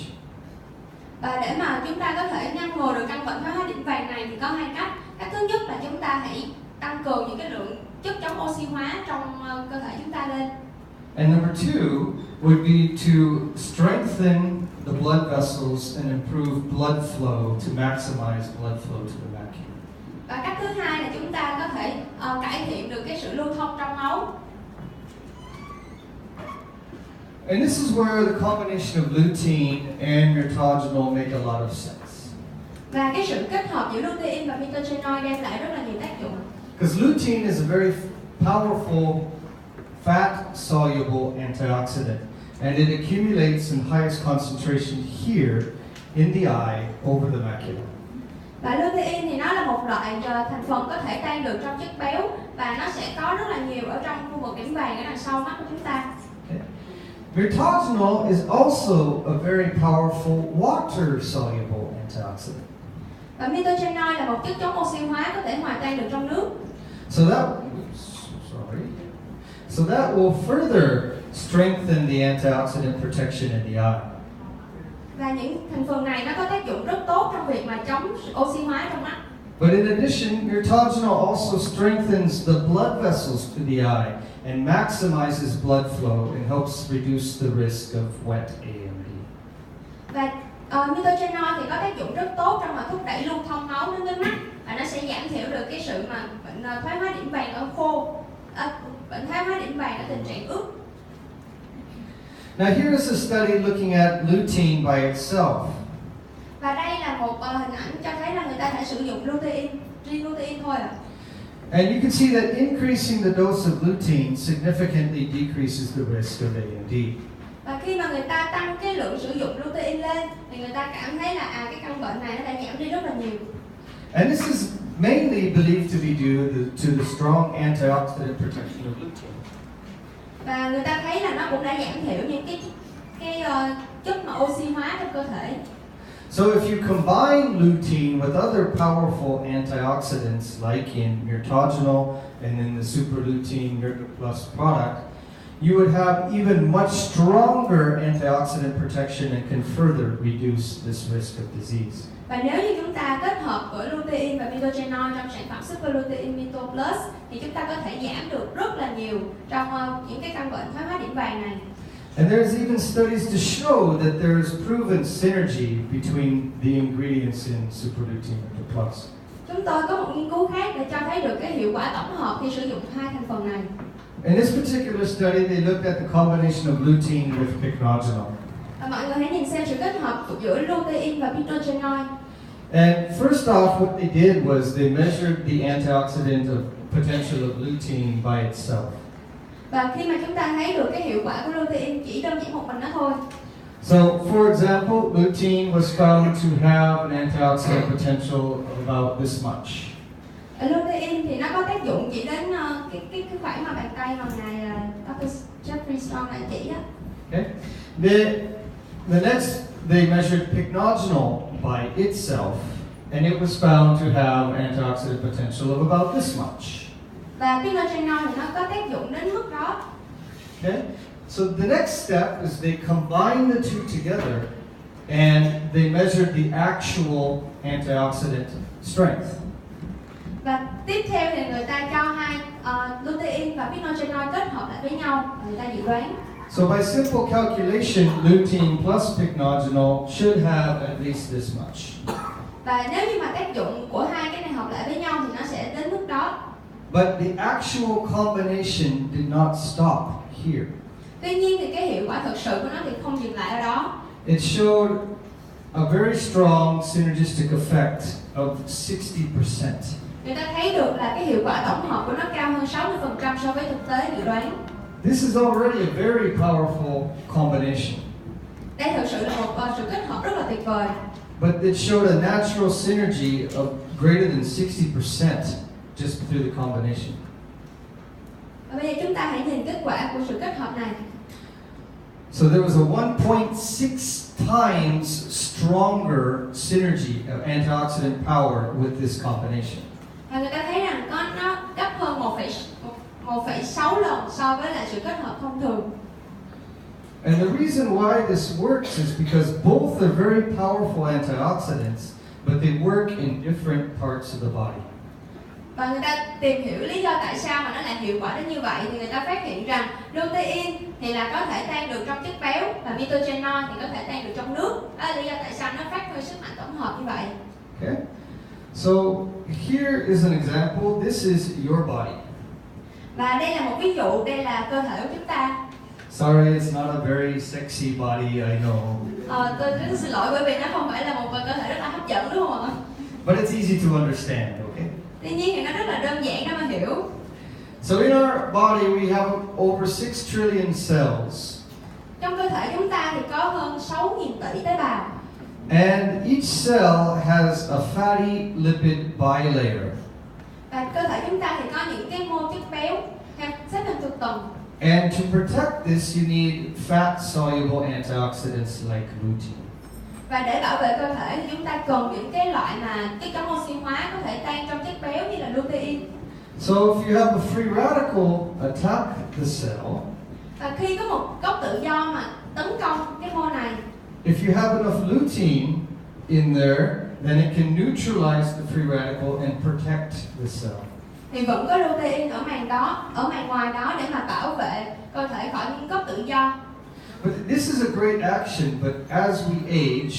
Và để mà chúng ta có thể ngăn ngừa được căn bệnh thoái hóa điểm vàng này thì có hai cách. Cách thứ nhất là chúng ta hãy tăng cường những cái lượng chất chống oxy hóa trong cơ thể chúng ta lên. And number two would be to strengthen the blood vessels and improve blood flow to maximize blood flow to the macula. Và cách thứ hai là chúng ta có thể cải thiện được cái sự lưu thông trong máu. And this is where the combination of lutein and mirtogenol make a lot of sense. Và cái sự kết hợp giữa lutein và Mirtogenoi đem lại rất là nhiều tác dụng. Because lutein is a very powerful fat-soluble antioxidant, and it accumulates in highest concentration here in the eye over the macula. Và lutein thì nó là một loại thành phần có thể tan được trong chất béo và nó sẽ có rất là nhiều ở trong khu vực điểm vàng ở đằng sau mắt của chúng ta. Okay. Mirtogenol is also a very powerful water-soluble antioxidant. Và Mirtogenoi là một chất chống oxy hóa có thể hòa tan được trong nước. So that will further strengthen the antioxidant protection in the eye. Và những thành phần này nó có tác dụng rất tốt trong việc mà chống oxy hóa trong mắt. But in addition, mirtogenol also strengthens the blood vessels to the eye and maximizes blood flow and helps reduce the risk of wet AMD. Và Mirtogenol thì có tác dụng rất tốt trong mà thúc đẩy lưu thông máu đến với mắt, và nó sẽ giảm thiểu được cái sự mà bệnh thoái hóa điểm vàng ở khô, bệnh thoái hóa điểm vàng ở tình trạng ướt. Now here is a study looking at lutein by itself. Và đây là một hình ảnh cho thấy là người ta đã sử dụng lutein, riêng lutein thôi ạ. And you can see that increasing the dose of lutein significantly decreases the risk of AMD. Và khi mà người ta tăng cái lượng sử dụng lutein lên thì người ta cảm thấy là cái căn bệnh này nó đã giảm đi rất là nhiều. And this is mainly believed to be due to the strong antioxidant protection of lutein. Và người ta thấy là nó cũng đã giảm thiểu những cái chất mà oxy hóa trong cơ thể. So if you combine lutein with other powerful antioxidants like in Mirtogenol and in the super Lutein Mirtoplus product, you would have even much stronger antioxidant protection and can further reduce this risk of disease. Và nếu như chúng ta kết hợp của lutein và Mirtogenol trong sản phẩm super Lutein Mirto Plus thì chúng ta có thể giảm được rất là nhiều trong những cái căn bệnh thoái hóa điểm vàng này. And there's even studies to show that there is proven synergy between the ingredients in super Lutein Mirto Plus. Chúng tôi có một nghiên cứu khác để cho thấy được cái hiệu quả tổng hợp khi sử dụng hai thành phần này. In this particular study, they looked at the combination of lutein with pycnogenol. Và mọi người hãy nhìn xem sự kết hợp giữa lutein và Mirtogenol. And first off, what they did was they measured the antioxidant potential of lutein by itself. Và khi mà chúng ta thấy được cái hiệu quả của lutein chỉ đơn giản một mình nó thôi. So, for example, lutein was found to have an antioxidant potential of about this much. Lutein thì nó có tác dụng chỉ đến cái khoảng mà bàn tay mà ngài Dr. Jeffrey Strong đã chỉ á. Okay. The next, they measured pycnogenol by itself, and it was found to have antioxidant potential of about this much. Và Mirtogenol thì nó có tác dụng đến mức đó. Okay. So the next step is they combine the two together, and they measured the actual antioxidant strength. Và tiếp theo thì người ta cho hai lutein và Mirtogenol kết hợp lại với nhau và người ta dự đoán. So by simple calculation, lutein plus pycnogenol should have at least this much. Và nếu như mà tác dụng của hai cái này hợp lại với nhau thì nó sẽ đến mức đó. But the actual combination did not stop here. Tuy nhiên thì cái hiệu quả thực sự của nó thì không dừng lại ở đó. It showed a very strong synergistic effect of 60%. Người ta thấy được là cái hiệu quả tổng hợp của nó cao hơn 60% so với thực tế dự đoán. This is already a very powerful combination. Đây thực sự là một sự kết hợp rất là tuyệt vời. But it showed a natural synergy of greater than 60% just through the combination. Và bây giờ chúng ta hãy nhìn kết quả của sự kết hợp này. So there was a 1.6 times stronger synergy of antioxidant power with this combination. Và người ta thấy rằng nó gấp hơn 1,6 lần so với lại sự kết hợp thông thường. And the reason why this works is because both are very powerful antioxidants, but they work in different parts of the body. Và người ta tìm hiểu lý do tại sao mà nó lại hiệu quả đến như vậy thì người ta phát hiện rằng lutein thì là có thể tan được trong chất béo và Mirtogenol thì có thể tan được trong nước. Đó là lý do tại sao nó phát huy sức mạnh tổng hợp như vậy. Okay? So here is an example. This is your body. Và đây là một ví dụ, đây là cơ thể của chúng ta. Sorry, it's not a very sexy body, I know. Tôi rất xin lỗi bởi vì nó không phải là một cơ thể rất là hấp dẫn đúng không ạ? But it's easy to understand, okay? Tuy nhiên thì nó rất là đơn giản để mà hiểu. So in our body we have over 6 trillion cells. Trong cơ thể chúng ta thì có hơn 6.000 tỷ tế bào. And each cell has a fatty lipid bilayer. Và cơ thể chúng ta thì có những cái mô chất béo xếp thành từng tầng. And to protect this, you need fat-soluble antioxidants like lutein. Và để bảo vệ cơ thể thì chúng ta cần những cái loại mà chất chống oxy hóa có thể tan trong chất béo như là lutein. So if you have a free radical attack the cell, Và khi có một gốc tự do mà tấn công cái mô này, if you have enough lutein in there, then it can neutralize the free radical and protect the cell. thì vẫn có lutein ở màng đó, ở màng ngoài đó để mà bảo vệ cơ thể khỏi những gốc tự do. But this is a great action, but as we age,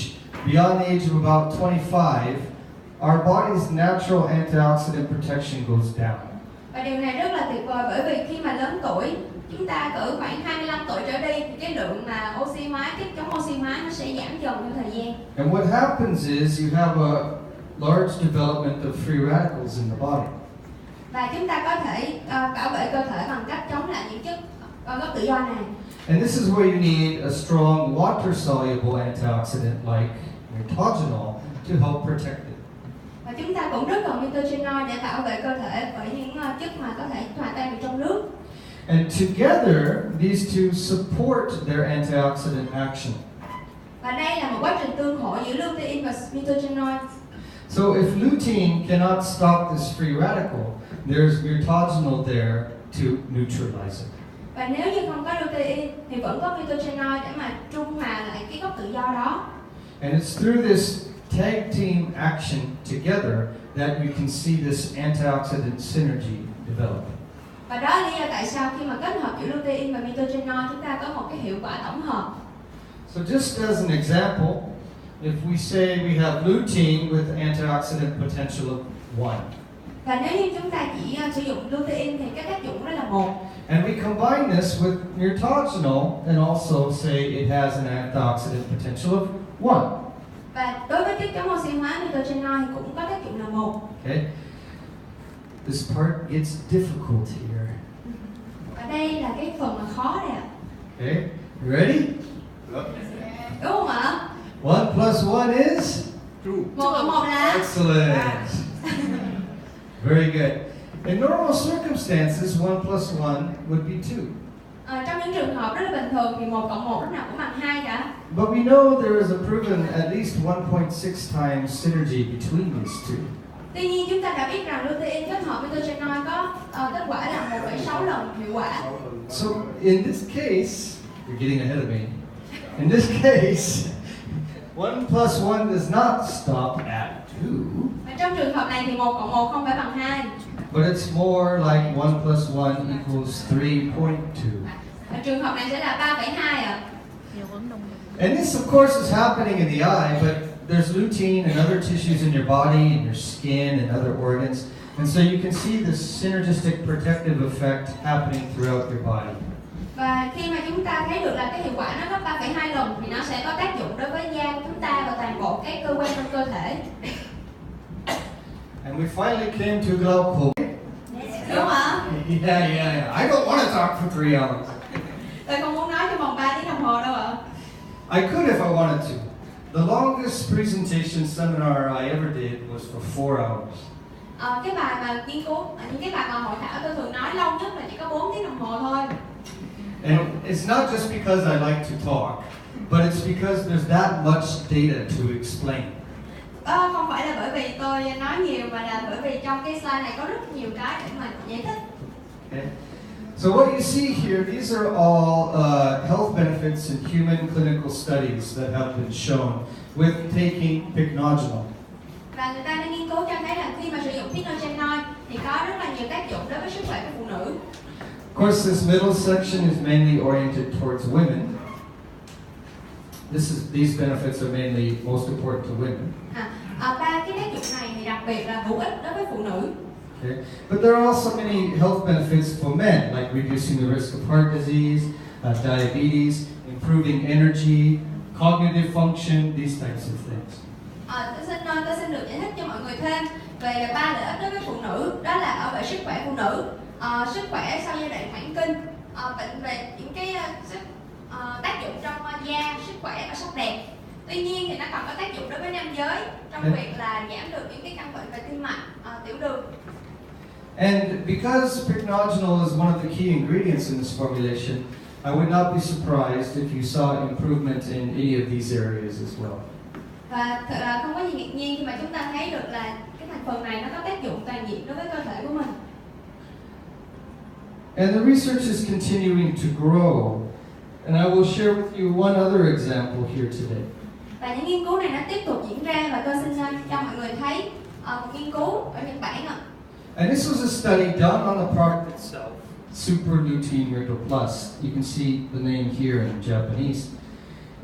beyond the age of about 25, our body's natural antioxidant protection goes down. Và điều này rất là tuyệt vời bởi vì khi mà lớn tuổi, chúng ta cỡ khoảng 25 tuổi trở đi thì cái lượng mà oxy hóa, chất chống oxy hóa nó sẽ giảm dần theo thời gian. And what happens is you have a large development of free radicals in the body. Và chúng ta có thể bảo vệ cơ thể bằng cách chống lại những chất gốc tự do này. And this is where you need a strong water-soluble antioxidant like mirtogenol to help protect it. Và chúng ta cũng rất cần mirtogenol để bảo vệ cơ thể bởi những chất mà có thể hòa tan được trong nước. And together, these two support their antioxidant action. Và đây là một quá trình tương hỗ giữa lutein và mirtogenol. So if lutein cannot stop this free radical, there's mirtogenol there to neutralize it. Và nếu như không có lutein thì vẫn có mirtogenol để mà trung hòa lại cái gốc tự do đó. And it's through this tag team action together that you can see this antioxidant synergy develop. Và đó là lý do tại sao khi mà kết hợp giữa lutein và mirtogenol chúng ta có một cái hiệu quả tổng hợp. So just as an example, if we say we have lutein with antioxidant potential of 1, Và nếu như chúng ta chỉ sử dụng lutein thì cái tác dụng đó là 1. and we combine this with mirtogenol and also say it has an antioxidant potential of 1. Và đối với chất chống oxy hóa mirtogenol thì cũng có tác dụng là 1. Okay? This part gets difficult here. Và đây là cái phần mà khó đây ạ. Okay? You ready? Đúng không ạ? 1 plus 1 is? 1 cộng 1 là? Excellent. Very good. In normal circumstances, 1 plus 1 would be 2. Trong những trường hợp rất là bình thường thì 1 cộng 1 lúc nào cũng bằng 2 cả. But we know there is a proven at least 1.6 times synergy between these two. Tuy nhiên chúng ta đã biết rằng lutein kết hợp mirtogenol có kết quả là 1,6 lần hiệu quả. So in this case, you're getting ahead of me. In this case, 1 plus 1 does not stop at 2. Và trong trường hợp này thì 1 cộng 1 không phải bằng 2. But it's more like 1 plus 1 equals 3.2. Và trường hợp này sẽ là 3,2 ạ. And this of course is happening in the eye, but there's lutein and other tissues in your body, in your skin and other organs. And so you can see this synergistic protective effect happening throughout your body. Và khi mà chúng ta thấy được là cái hiệu quả nó gấp 3,2 lần thì nó sẽ có tác dụng đối với da của chúng ta và toàn bộ các cơ quan trong cơ thể. And we finally came to glaucoma. Đúng không ạ? Yeah. I don't want to talk for 3 hours. Tôi không muốn nói trong vòng 3 tiếng đồng hồ đâu ạ. I could if I wanted to. The longest presentation seminar I ever did was for 4 hours. Cái bài mà nghiên cứu, những cái bài mà hội thảo tôi thường nói lâu nhất là chỉ có 4 tiếng đồng hồ thôi. And it's not just because I like to talk, but it's because there's that much data to explain. Không phải là bởi vì tôi nói nhiều mà là bởi vì trong cái slide này có rất nhiều cái để mà giải thích. Okay. So what you see here, these are all health benefits in human clinical studies that have been shown with taking pycnogenol. Và người ta đã nghiên cứu cho thấy là khi mà sử dụng pycnogenol thì có rất là nhiều tác dụng đối với sức khỏe của phụ nữ. Of course, this middle section is mainly oriented towards women. These benefits are mainly most important to women. Ba cái tác dụng này thì đặc biệt là hữu ích đối với phụ nữ. Okay. But there are also many health benefits for men, like reducing the risk of heart disease, diabetes, improving energy, cognitive function, these types of things. Tôi xin được giải thích cho mọi người thêm về 3 lợi ích đối với phụ nữ, đó là bảo vệ sức khỏe phụ nữ, sức khỏe sau giai đoạn mãn kinh, bệnh về những cái tác dụng trong da, sức khỏe và sắc đẹp. Tuy nhiên thì nó còn có tác dụng đối với nam giới trong việc là giảm được những cái căn bệnh về tim mạch, tiểu đường. And because pycnogenol is one of the key ingredients in this formulation, I would not be surprised if you saw improvement in any of these areas as well. Và không có gì ngạc nhiên khi mà chúng ta thấy được là cái thành phần này nó có tác dụng toàn diện đối với cơ thể của mình. And the research is continuing to grow. And I will share with you one other example here today. Và những nghiên cứu này nó tiếp tục diễn ra và tôi xin cho mọi người thấy một nghiên cứu ở Nhật Bản ạ. And this was a study done on the product itself, Super Lutein Mirtoplus. You can see the name here in Japanese.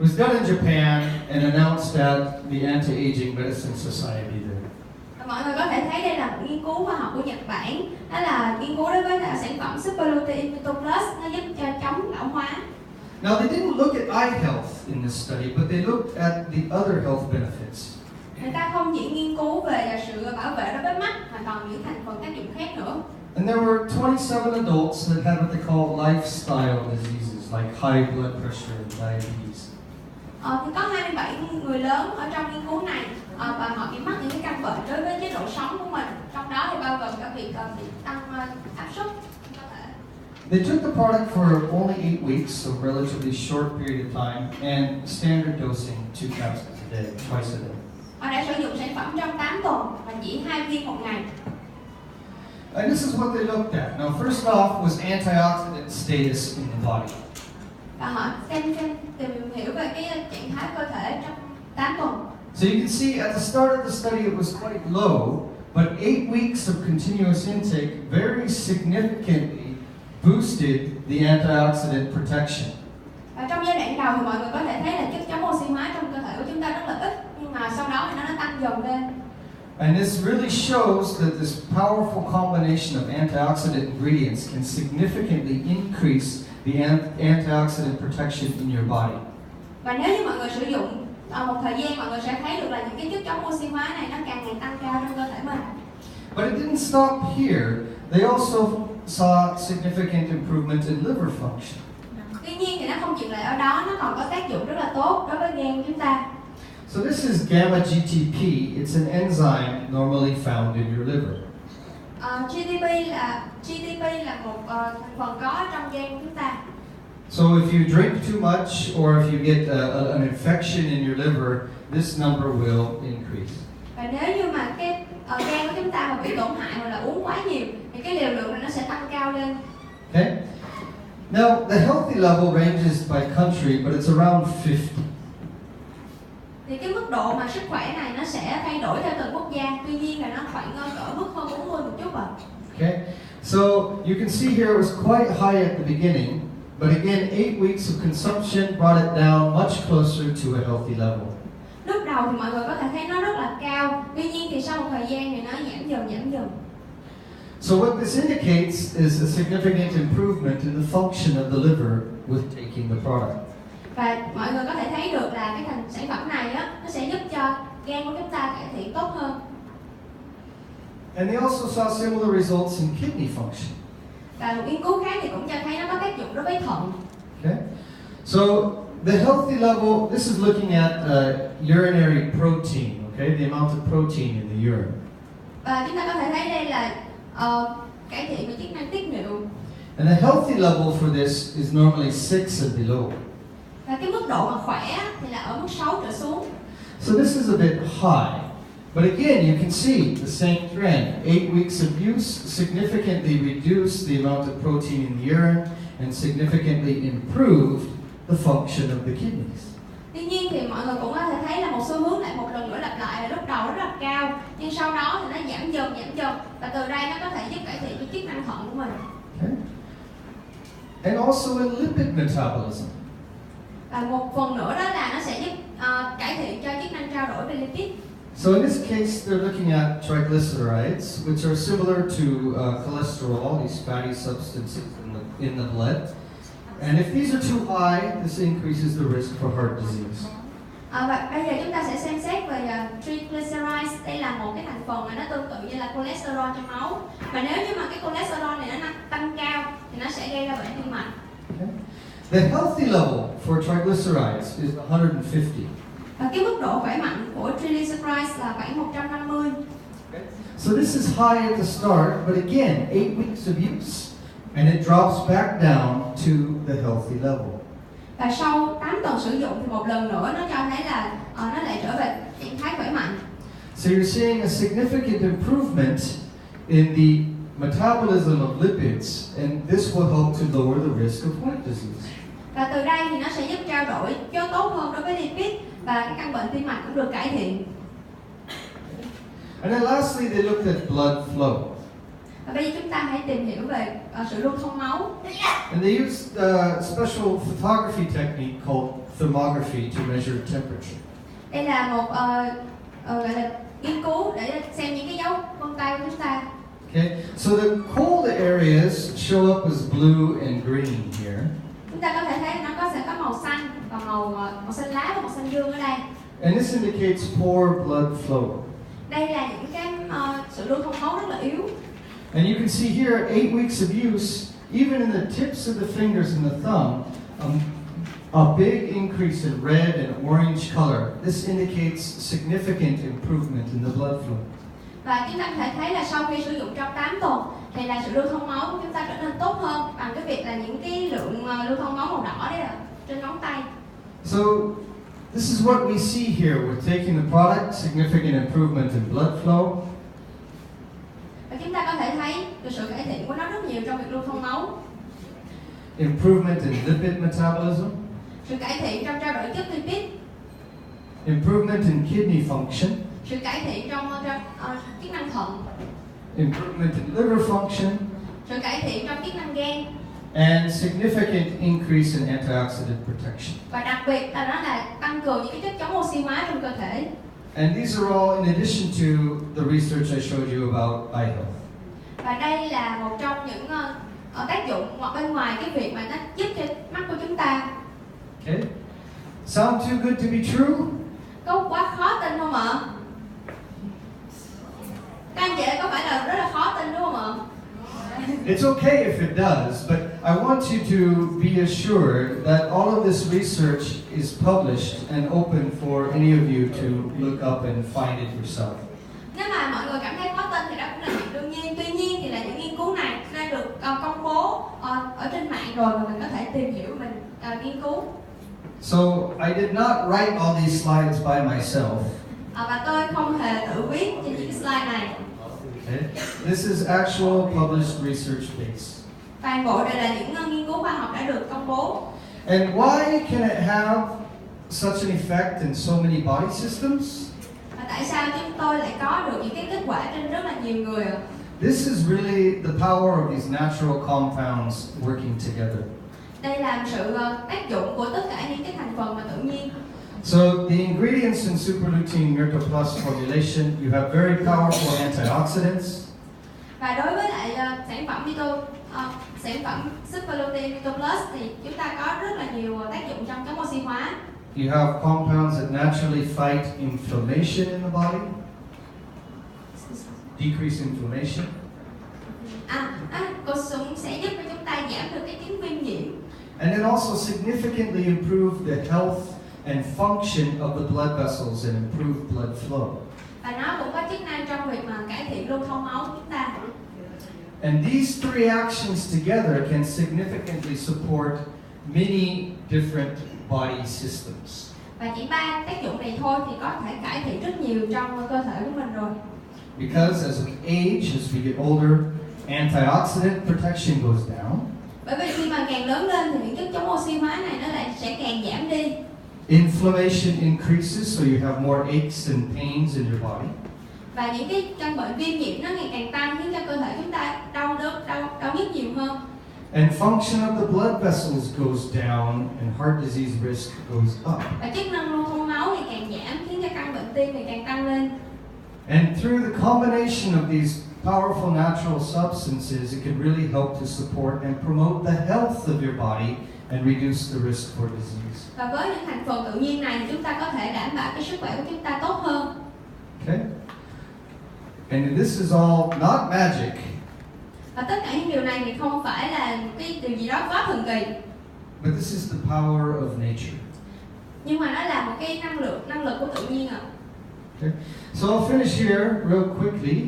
It was done in Japan and announced at the Anti-Aging Medicine Society there. Và mọi người có thể thấy đây là một nghiên cứu khoa học của Nhật Bản. Đó là nghiên cứu đối với sản phẩm Super Lutein Mirtoplus, nó giúp cho chống lão hóa. Now they didn't look at eye health in this study, but they looked at the other health benefits. Người ta không chỉ nghiên cứu về sự bảo vệ đối với mắt mà còn những thành phần tác dụng khác nữa. And there were 27 adults that had what they call lifestyle diseases like high blood pressure and diabetes. Thì có 27 người lớn ở trong nghiên cứu này và họ bị mắc những cái căn bệnh đối với chế độ sống của mình. Trong đó thì bao gồm cả việc bị tăng áp suất cơ thể. They took the product for only 8 weeks, so a relatively short period of time, and standard dosing 2 capsules a day, twice a day. Họ đã sử dụng sản phẩm trong 8 tuần và chỉ 2 viên một ngày. And this is what they looked at. Now, first off was antioxidant status in the body. Và họ tìm hiểu về cái trạng thái cơ thể trong 8 tuần. So you can see at the start of the study it was quite low, but 8 weeks of continuous intake very significantly boosted the antioxidant protection. Và trong giai đoạn đầu thì mọi người có thể thấy là chất chống oxy hóa trong cơ thể của chúng ta rất là ít, nhưng mà sau đó thì nó tăng dần lên. And this really shows that this powerful combination of antioxidant ingredients can significantly increase the antioxidant protection in your body. Và nếu như mọi người sử dụng một thời gian, mọi người sẽ thấy được là những cái chất chống oxy hóa này nó càng ngày tăng cao trong cơ thể mình. But it didn't stop here. They also saw significant improvement in liver function. Tuy nhiên thì nó không dừng lại ở đó, nó còn có tác dụng rất là tốt đối với gan của chúng ta. So this is gamma GTP. It's an enzyme normally found in your liver. GTP là một thành phần có trong gan của chúng ta. So if you drink too much or if you get an infection in your liver, this number will increase. Và nếu như mà cái gan của chúng ta mà bị tổn hại hoặc là uống quá nhiều thì cái liều lượng này nó sẽ tăng cao lên. Okay? Now, the healthy level ranges by country, but it's around 50. Thì cái mức độ mà sức khỏe này nó sẽ thay đổi theo từng quốc gia, tuy nhiên là nó khoảng cỡ mức hơn 40 một chút ạ. Okay? So, you can see here it was quite high at the beginning, but again, 8 weeks of consumption brought it down much closer to a healthy level. Lúc đầu thì mọi người có thể thấy nó rất là cao, tuy nhiên thì sau một thời gian thì nó giảm dần. So what this indicates is a significant improvement in the function of the liver with taking the product. Và mọi người có thể thấy được là cái sản phẩm này á, nó sẽ giúp cho gan của chúng ta cải thiện tốt hơn. And they also saw similar results in kidney function. Và một nghiên cứu khác thì cũng cho thấy nó có tác dụng đối với thận. Okay? So the healthy level, this is looking at urinary protein, okay? The amount of protein in the urine. Và chúng ta có thể thấy đây là cải thiện về chức năng tiết niệu. And the healthy level for this is normally 6 and below. Và cái mức độ mà khỏe thì là ở mức 6 trở xuống. So this is a bit high. But again, you can see the same trend. 8 weeks of use significantly reduced the amount of protein in the urine and significantly improved the function of the kidneys. Tuy nhiên thì mọi người cũng có thể thấy là một xu hướng lại một lần nữa lặp lại là lúc đầu rất là cao, nhưng sau đó thì nó giảm dần và từ đây nó có thể giúp cải thiện cái chức năng thận của mình. Okay. And also in lipid metabolism. Và một phần nữa đó là nó sẽ giúp cải thiện cho chức năng trao đổi về lipid. So in this case, they're looking at triglycerides, which are similar to cholesterol, these fatty substances in the blood. And if these are too high, this increases the risk for heart disease. Và bây giờ chúng ta sẽ xem xét về triglycerides. Đây là một cái thành phần mà nó tương tự như là cholesterol trong máu. Và nếu như mà cái cholesterol này nó tăng cao thì nó sẽ gây ra bệnh tim mạch. Okay. The healthy level for triglycerides is 150. Và cái mức độ khỏe mạnh của triglycerides là khoảng 150. Okay. So this is high at the start, but again, 8 weeks of use, and it drops back down to the healthy level. Và sau 8 tuần sử dụng thì một lần nữa nó cho thấy là nó lại trở về trạng thái khỏe mạnh. So you're seeing a significant improvement in the metabolism of lipids, and this will help to lower the risk of heart disease. Và từ đây thì nó sẽ giúp trao đổi cho tốt hơn đối với lipid và cái căn bệnh tim mạch cũng được cải thiện. And then lastly, they looked at blood flow. Và bây giờ chúng ta hãy tìm hiểu về sự lưu thông máu. And they used a special photography technique called thermography to measure temperature. Đây là một gọi là nghiên cứu để xem những cái dấu vân tay của chúng ta. Okay, so the cold areas show up as blue and green here. Chúng ta có thể thấy nó sẽ có màu xanh và màu xanh lá và màu xanh dương ở đây. And this indicates poor blood flow. Đây là những cái sự lưu thông máu rất là yếu. And you can see here, 8 weeks of use, even in the tips of the fingers and the thumb, a big increase in red and orange color. This indicates significant improvement in the blood flow. Và chúng ta có thể thấy là sau khi sử dụng trong 8 tuần thì là sự lưu thông máu của chúng ta trở nên tốt hơn bằng cái việc là những cái lượng lưu thông máu màu đỏ đấy trên ngón tay. So this is what we see here. We're taking the product, significant improvement in blood flow. Và chúng ta có thể thấy được sự cải thiện của nó rất nhiều trong việc lưu thông máu. Improvement in lipid metabolism. Sự cải thiện trong trao đổi chất lipid. Improvement in kidney function. Sự cải thiện trong chức năng thận. Improvement in liver function. Sự cải thiện trong chức năng gan. And significant increase in antioxidant protection. Và đặc biệt là nó là tăng cường những cái chất chống oxy hóa trong cơ thể. And these are all in addition to the research I showed you about eye health. Và đây là một trong những tác dụng hoặc bên ngoài cái việc mà nó giúp cho mắt của chúng ta. Okay? Sound too good to be true? Có quá khó tin không ạ? Các anh chị có phải là rất là khó tin đúng không ạ? It's okay if it does, but I want you to be assured that all of this research is published and open for any of you to look up and find it yourself. Nếu mà mọi người cảm thấy khó tin thì đó cũng là chuyện đương nhiên. Tuy nhiên thì là những nghiên cứu này đã được công bố ở trên mạng rồi và mình có thể tìm hiểu mình nghiên cứu. So I did not write all these slides by myself. Và tôi không hề tự viết trên những slide này. Okay. This is actual published research base. Toàn bộ đây là những nghiên cứu khoa học đã được công bố. And why can it have such an effect in so many body systems? Và tại sao chúng tôi lại có được những cái kết quả trên rất là nhiều người? This is really the power of these natural compounds working together. Đây là sự tác dụng của tất cả những cái thành phần mà tự nhiên. So the ingredients in Super Lutein Mirtoplus formulation, you have very powerful antioxidants. Và đối với lại sản phẩm Super Lutein Mirtoplus thì chúng ta có rất là nhiều tác dụng trong chống oxy hóa. You have compounds that naturally fight inflammation in the body, decrease inflammation. Cô súng sẽ giúp cho chúng ta giảm được cái chứng viêm nhiễm. And then also significantly improve the health and function of the blood vessels and improve blood flow. Và nó cũng có chức năng trong việc mà cải thiện lưu thông máu của chúng ta. And these three actions together can significantly support many different body systems. Và chỉ 3 tác dụng này thôi thì có thể cải thiện rất nhiều trong cơ thể của mình rồi. Because as we age, as we get older, antioxidant protection goes down. Bởi vì khi mà càng lớn lên thì những chất chống oxy hóa này nó lại sẽ càng giảm đi. Inflammation increases, so you have more aches and pains in your body. Và những cái căn bệnh viêm nhiễm nó ngày càng tăng khiến cho cơ thể chúng ta đau nhức nhiều hơn. And function of the blood vessels goes down and heart disease risk goes up. Và chức năng lưu thông máu thì càng giảm khiến cho căn bệnh tim thì càng tăng lên. And through the combination of these powerful natural substances, it can really help to support and promote the health of your body and reduce the risk for disease. Và với những thành phần tự nhiên này thì chúng ta có thể đảm bảo cái sức khỏe của chúng ta tốt hơn. Okay? And this is all not magic. Và tất cả những điều này thì không phải là cái điều gì đó quá thần kỳ. But this is the power of nature. Nhưng mà nó là một cái năng lực của tự nhiên ạ. Okay? So I'll finish here real quickly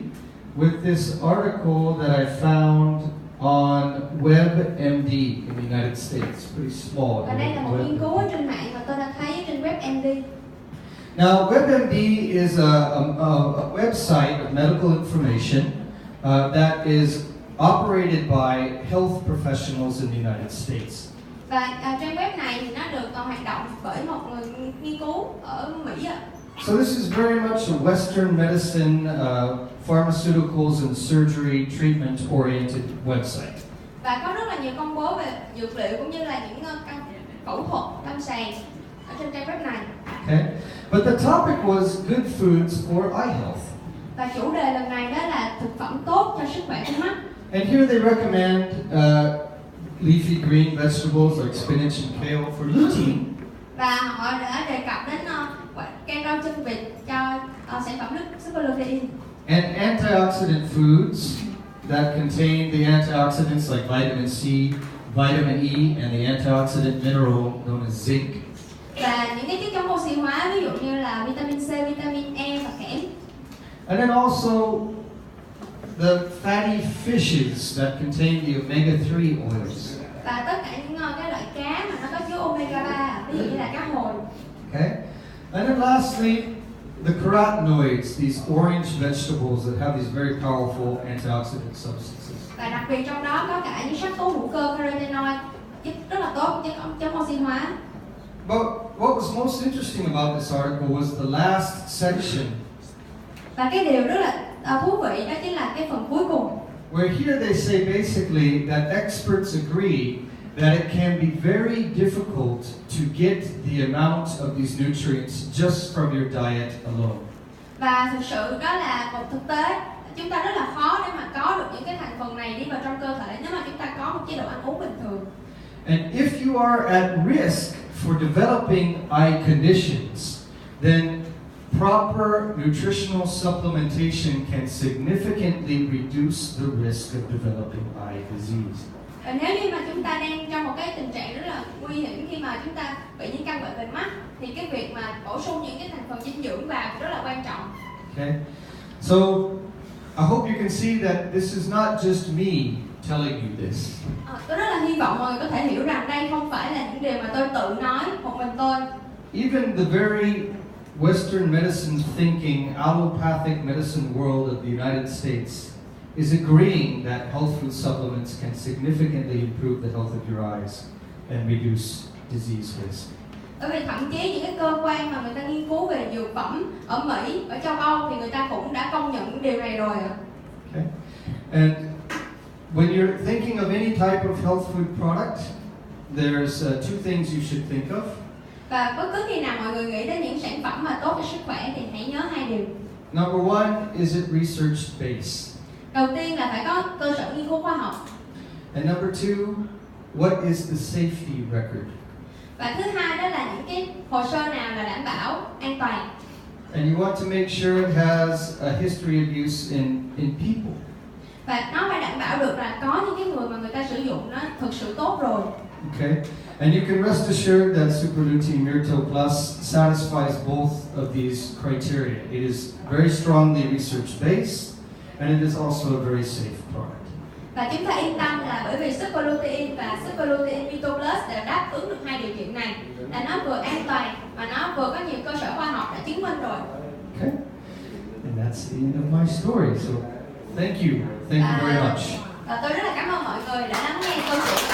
with this article that I found on WebMD in the United States. Pretty small. Và đây là một nghiên cứu ở trên mạng mà tôi đã thấy trên WebMD. Now, WebMD is a website of medical information that is operated by health professionals in the United States. Và trang web này thì nó được hoạt động bởi một người nghiên cứu ở Mỹ ạ. So this is very much a Western medicine, pharmaceuticals and surgery treatment oriented website. Và có rất là nhiều công bố về dược liệu cũng như là những phẫu thuật lâm sàng ở trên trang web này. Okay? But the topic was good foods for eye health. Và chủ đề lần này đó là thực phẩm tốt cho sức khỏe của mắt. And here they recommend leafy green vegetables like spinach and kale for lutein. Và họ đã đề cập đến canh rau chân vịt cho sản phẩm nước super lutein. And antioxidant foods that contain the antioxidants like vitamin C, vitamin E, and the antioxidant mineral known as zinc. Và những cái chất chống oxy hóa ví dụ như là vitamin C, vitamin E và kẽm. And then also the fatty fishes that contain the omega-3 oils. Và tất cả những cái loại cá mà nó có chứa omega 3, ví dụ như là cá hồi. Okay? And then lastly, the carotenoids, these orange vegetables that have these very powerful antioxidant substances. Và đặc biệt trong đó có cả những sắc tố hữu cơ carotenoid giúp rất là tốt chống oxy hóa. But what was most interesting about this article was the last section. Và cái điều rất là thú vị đó chính là cái phần cuối cùng. Where here they say basically that experts agree that it can be very difficult to get the amount of these nutrients just from your diet alone. Và thực sự đó là một thực tế, chúng ta rất là khó để mà có được những cái thành phần này đi vào trong cơ thể nếu mà chúng ta có một chế độ ăn uống bình thường. And if you are at risk for developing eye conditions, then proper nutritional supplementation can significantly reduce the risk of developing eye disease. Và nếu như mà chúng ta đang trong một cái tình trạng rất là nguy hiểm khi mà chúng ta bị những căn bệnh về mắt thì cái việc mà bổ sung những cái thành phần dinh dưỡng vào rất là quan trọng. Okay, so I hope you can see that this is not just me telling you this. Tôi rất là hy vọng mọi người có thể hiểu rằng đây không phải là những điều mà tôi tự nói một mình tôi. Even the very Western medicine thinking, allopathic medicine world of the United States is agreeing that health food supplements can significantly improve the health of your eyes and reduce disease risk. Bởi vì thậm chí những cái cơ quan mà người ta nghiên cứu về dược phẩm ở Mỹ, ở châu Âu thì người ta cũng đã công nhận điều này rồi. Okay. And when you're thinking of any type of health food product, there's two things you should think of. Và bất cứ khi nào mọi người nghĩ đến những sản phẩm mà tốt cho sức khỏe thì hãy nhớ hai điều. Number one, is it research based? Đầu tiên là phải có cơ sở nghiên cứu khoa học. And number two, what is the safety record? Và thứ hai đó là những cái hồ sơ nào là đảm bảo an toàn. And you want to make sure it has a history of use in people. Và nó phải đảm bảo được là có những cái người mà người ta sử dụng nó thực sự tốt rồi. Okay, and you can rest assured that Super Lutein Mirto Plus satisfies both of these criteria. It is very strongly research-based, and it is also a very safe product. Và chúng ta yên tâm là bởi vì Super Lutein và Super Lutein Mirto Plus đều đáp ứng được hai điều kiện này, là nó vừa an toàn mà nó vừa có nhiều cơ sở khoa học đã chứng minh rồi. Okay, and that's the end of my story. So, thank you very much. Và tôi rất là cảm ơn mọi người đã lắng nghe câu chuyện.